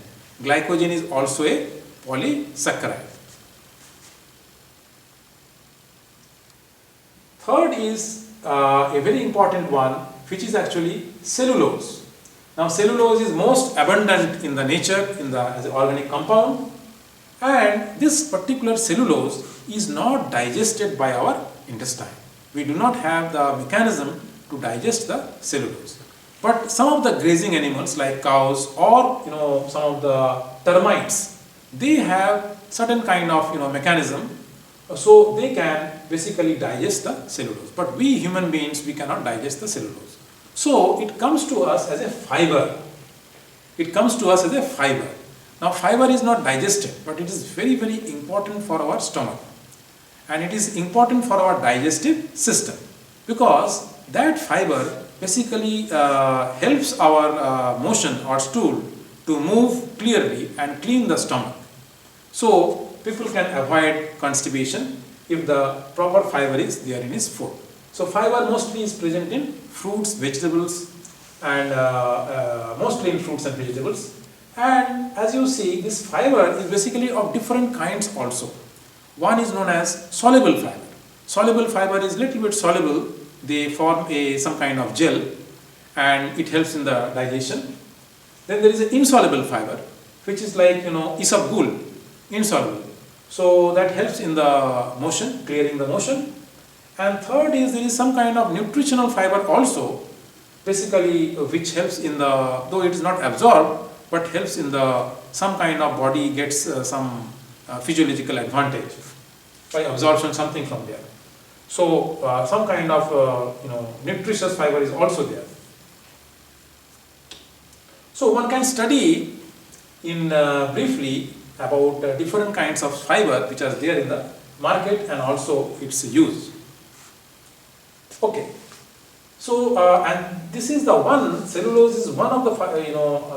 Glycogen is also a polysaccharide. Third is a very important one, which is actually cellulose. Now cellulose is most abundant in the nature, as an organic compound, and this particular cellulose is not digested by our intestine. We do not have the mechanism to digest the cellulose. But some of the grazing animals like cows or some of the termites, they have certain kind of mechanism, so they can basically digest the cellulose. But we human beings, we cannot digest the cellulose. So it comes to us as a fiber. It comes to us as a fiber. Now fiber is not digested, but it is very, very important for our stomach. And it is important for our digestive system, because that fiber basically helps our motion or stool to move clearly and clean the stomach. So people can avoid constipation if the proper fiber is there in his food. So fiber mostly is present in fruits, vegetables, and mostly in fruits and vegetables. And as you see, this fiber is basically of different kinds also. One is known as soluble fiber. Soluble fiber is little bit soluble. They form some kind of gel, and it helps in the digestion. Then there is an insoluble fiber, which is like isabgol, insoluble. So that helps in the motion, clearing the motion. And third is there is some kind of nutritional fiber also, basically which helps in the, though it is not absorbed, but helps in the some kind of body gets some physiological advantage by absorption something from there. So some kind of nutritious fiber is also there. So one can study in briefly about different kinds of fiber which are there in the market and also its use. Okay. So and this is the one, cellulose is one of the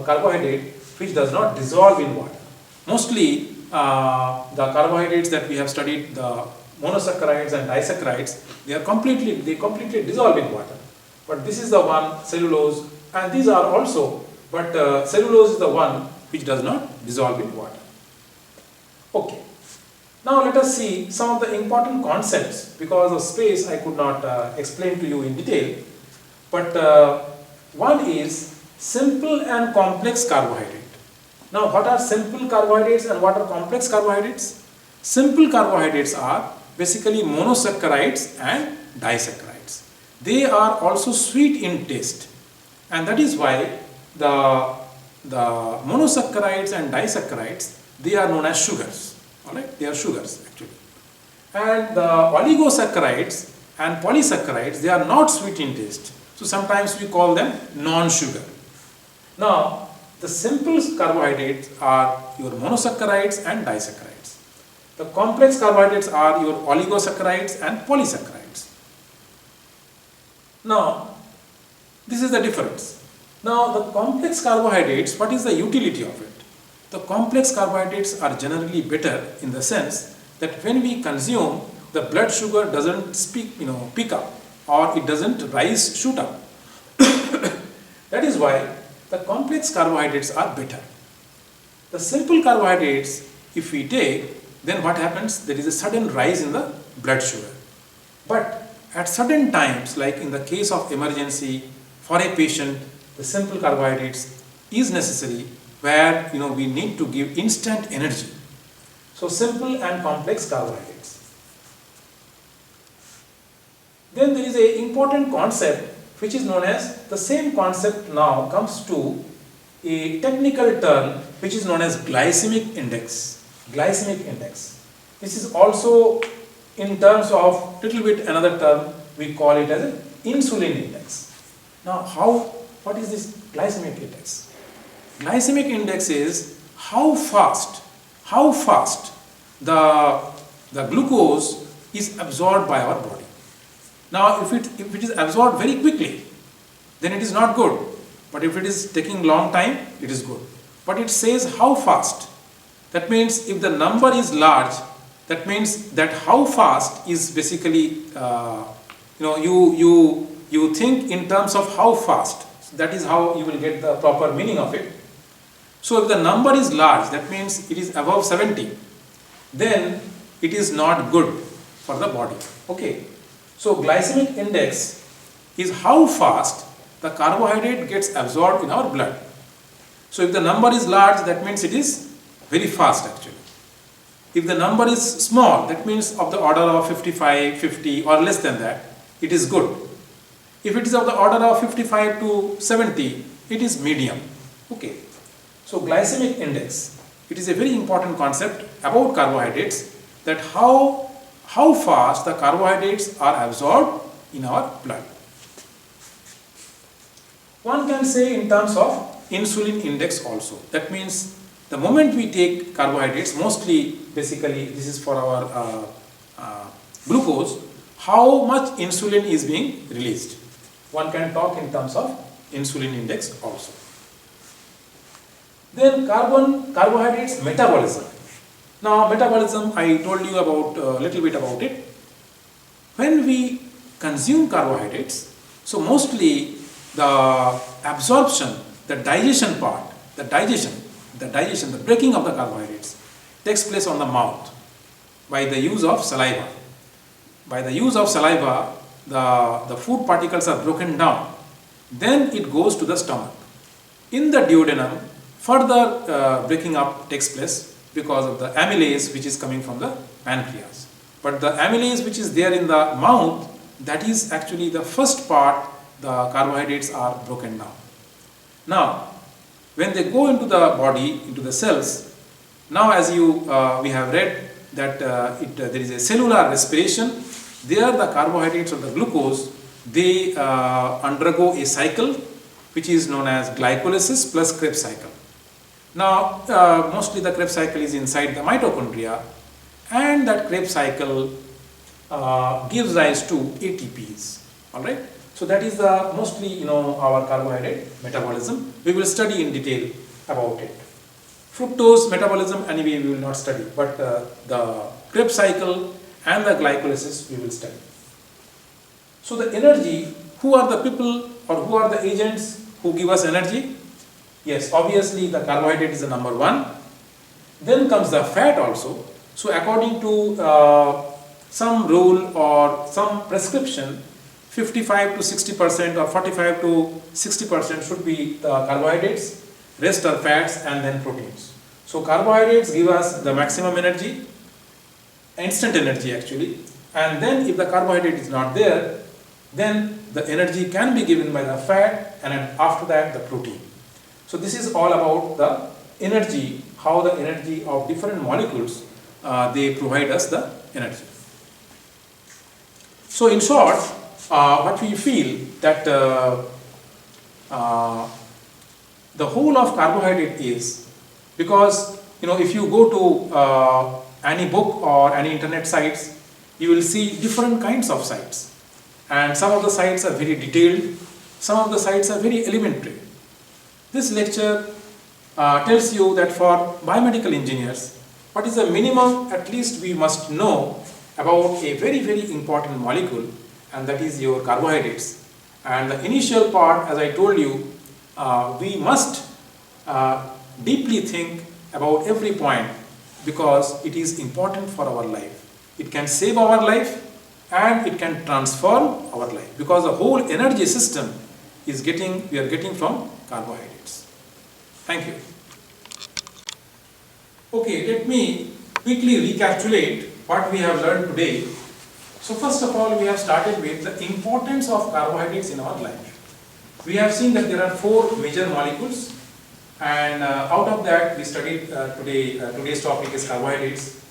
carbohydrate which does not dissolve in water. Mostly the carbohydrates that we have studied, the monosaccharides and disaccharides, they completely dissolve in water. But this is the one, cellulose, and these are also, but cellulose is the one which does not dissolve in water. Okay. Now let us see some of the important concepts. Because of space I could not explain to you in detail, but one is simple and complex carbohydrate. Now what are simple carbohydrates and what are complex carbohydrates? Simple carbohydrates are basically monosaccharides and disaccharides. They are also sweet in taste, and that is why the monosaccharides and disaccharides, they are known as sugars. Alright, they are sugars actually. And the oligosaccharides and polysaccharides, they are not sweet in taste. So sometimes we call them non-sugar. Now the simple carbohydrates are your monosaccharides and disaccharides. The complex carbohydrates are your oligosaccharides and polysaccharides. Now this is the difference. Now the complex carbohydrates, what is the utility of it? The complex carbohydrates are generally better in the sense that when we consume, the blood sugar doesn't pick up, or it doesn't shoot up. That is why the complex carbohydrates are better. The simple carbohydrates, if we take, then what happens? There is a sudden rise in the blood sugar. But at certain times, like in the case of emergency for a patient, the simple carbohydrates is necessary where we need to give instant energy. So simple and complex carbohydrates. Then there is an important concept which is known as, the same concept now comes to a technical term which is known as glycemic index. Glycemic index. This is also in terms of little bit another term, we call it as an insulin index. Now what is this glycemic index? Glycemic index is how fast the glucose is absorbed by our body. Now if it is absorbed very quickly, then it is not good. But if it is taking long time, it is good. But it says how fast. That means if the number is large, that means that how fast is basically, you think in terms of how fast. That is how you will get the proper meaning of it. So if the number is large, that means it is above 70, then it is not good for the body. Okay. So glycemic index is how fast the carbohydrate gets absorbed in our blood. So if the number is large, that means it is very fast actually. If the number is small, that means of the order of 55, 50 or less than that, it is good. If it is of the order of 55 to 70, it is medium. Okay. So glycemic index, it is a very important concept about carbohydrates, that how fast the carbohydrates are absorbed in our blood. One can say in terms of insulin index also. That means the moment we take carbohydrates, mostly basically this is for our glucose, how much insulin is being released. One can talk in terms of insulin index also. Then carbohydrates metabolism. Now metabolism, I told you about a little bit about it. When we consume carbohydrates, so mostly the absorption, the digestion part, the breaking of the carbohydrates takes place on the mouth by the use of saliva. By the use of saliva, the food particles are broken down. Then it goes to the stomach. In the duodenum, further breaking up takes place because of the amylase which is coming from the pancreas. But the amylase which is there in the mouth, that is actually the first part the carbohydrates are broken down. Now, when they go into the body, into the cells, now as we have read that there is a cellular respiration. There the carbohydrates or the glucose, they undergo a cycle which is known as glycolysis plus Krebs cycle. Now, mostly the Krebs cycle is inside the mitochondria, and that Krebs cycle gives rise to ATPs. All right. So that is the mostly our carbohydrate metabolism. We will study in detail about it. Fructose metabolism anyway we will not study, but the Krebs cycle and the glycolysis we will study. So the energy, who are the people or who are the agents who give us energy? Yes, obviously the carbohydrate is the number one. Then comes the fat also. So according to some rule or some prescription, 55 to 60% or 45 to 60% should be the carbohydrates, rest are fats and then proteins. So carbohydrates give us the maximum energy, instant energy actually, and then if the carbohydrate is not there, then the energy can be given by the fat and then after that the protein. So this is all about the energy, how the energy of different molecules they provide us the energy. So in short, what we feel that the whole of carbohydrate is, because if you go to any book or any internet sites, you will see different kinds of sites, and some of the sites are very detailed, some of the sites are very elementary. This lecture tells you that for biomedical engineers, what is the minimum at least we must know about a very, very important molecule, and that is your carbohydrates. And the initial part, as I told you, we must deeply think about every point because it is important for our life. It can save our life and it can transform our life, because the whole energy system is we are getting from carbohydrates. Thank you. Okay, let me quickly recapitulate what we have learned today. So first of all, we have started with the importance of carbohydrates in our life. We have seen that there are 4 major molecules, and out of that we studied today's topic is carbohydrates.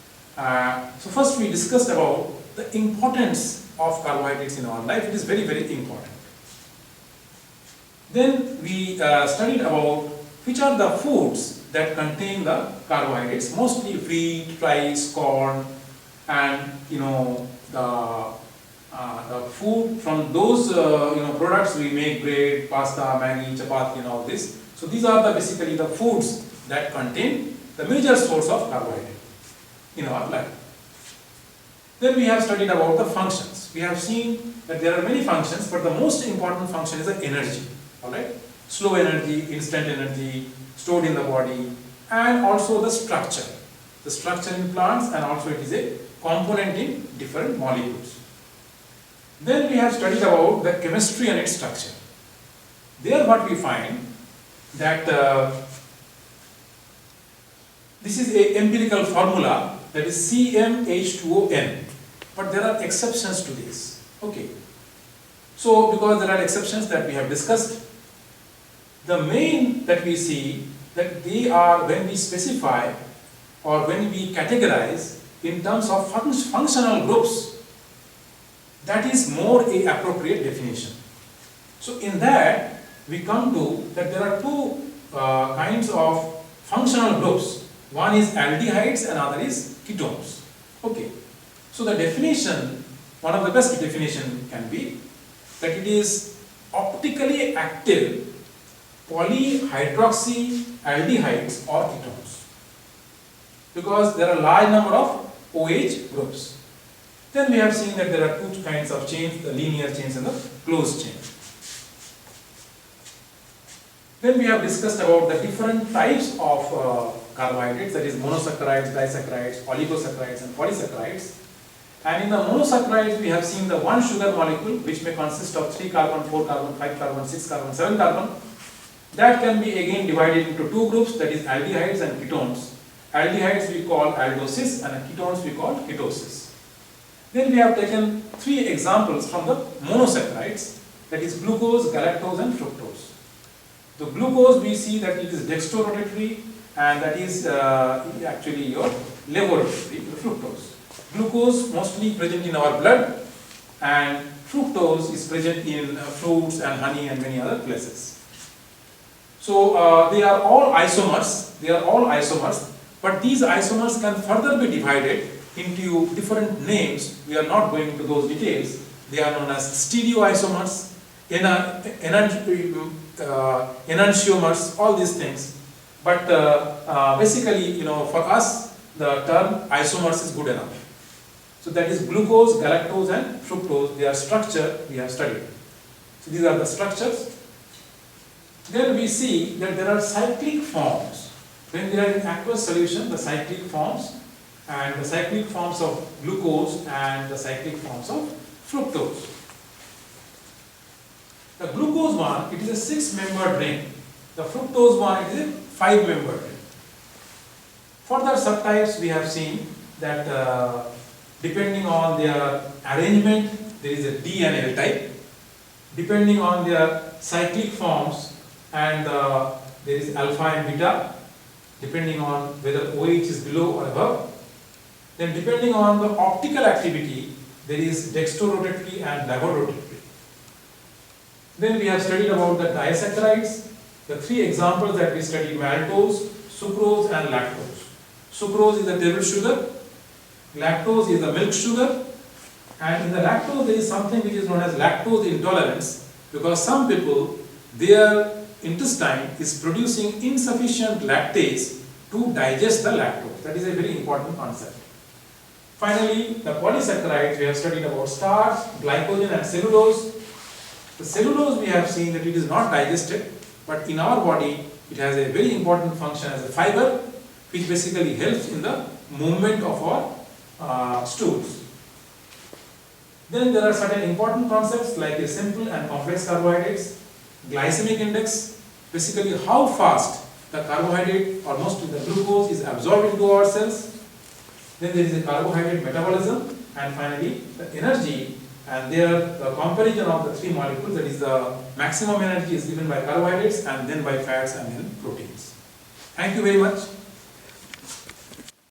So first we discussed about the importance of carbohydrates in our life. It is very, very important. Then we studied about which are the foods that contain the carbohydrates, mostly wheat, rice, corn, and the food from those products we make: bread, pasta, Maggi, chapati, and all this. So these are basically the foods that contain the major source of carbohydrate in our life. Then we have studied about the functions. We have seen that there are many functions, but the most important function is the energy. Alright? Slow energy, instant energy, stored in the body, and also the structure. The structure in plants, and also it is a component in different molecules. Then we have studied about the chemistry and its structure. There what we find that this is a empirical formula, that is CmH2ON, but there are exceptions to this. Okay. So because there are exceptions that we have discussed, the main that we see that they are, when we specify or when we categorize in terms of functional groups, that is more a appropriate definition. So in that we come to that there are 2 kinds of functional groups. One is aldehydes and other is ketones. Okay. So the definition, one of the best definition can be that it is optically active polyhydroxyaldehydes or ketones, because there are a large number of OH groups. Then we have seen that there are 2 kinds of chains, the linear chains and the closed chain. Then we have discussed about the different types of carbohydrates, that is monosaccharides, disaccharides, oligosaccharides and polysaccharides. And in the monosaccharides we have seen the one sugar molecule which may consist of 3 carbon, 4 carbon, 5 carbon, 6 carbon, 7 carbon. That can be again divided into 2 groups, that is aldehydes and ketones. Aldehydes we call aldosis and ketones we call ketosis. Then we have taken 3 examples from the monosaccharides, that is glucose, galactose and fructose. The glucose we see that it is dextrorotatory, and that is actually your levorotatory, the fructose. Glucose mostly present in our blood, and fructose is present in fruits and honey and many other places. So they are all isomers, but these isomers can further be divided into different names. We are not going into those details. They are known as stereoisomers, enantiomers, all these things. But basically, for us, the term isomers is good enough. So that is glucose, galactose and fructose. Their structure we have studied. So these are the structures. Then we see that there are cyclic forms. When they are in aqueous solution, the cyclic forms, and the cyclic forms of glucose and the cyclic forms of fructose. The glucose one, it is a 6-membered ring. The fructose one, it is a 5-membered ring. Further subtypes we have seen that depending on their arrangement, there is a D and L type. Depending on their cyclic forms, and there is alpha and beta, depending on whether OH is below or above. Then depending on the optical activity, there is dextrorotatory and levorotatory. Then we have studied about the disaccharides. The 3 examples that we studied: maltose, sucrose and lactose. Sucrose is the table sugar, lactose is the milk sugar, and in the lactose there is something which is known as lactose intolerance, because some people, their intestine is producing insufficient lactase to digest the lactose. That is a very important concept. Finally, the polysaccharides, we have studied about starch, glycogen and cellulose. The cellulose we have seen that it is not digested, but in our body it has a very important function as a fiber, which basically helps in the movement of our stools. Then there are certain important concepts like a simple and complex carbohydrates, glycemic index, basically how fast the carbohydrate or mostly the glucose is absorbed into our cells. Then there is a carbohydrate metabolism, and finally the energy, and there the comparison of the three molecules, that is the maximum energy is given by carbohydrates and then by fats and then proteins. Thank you very much.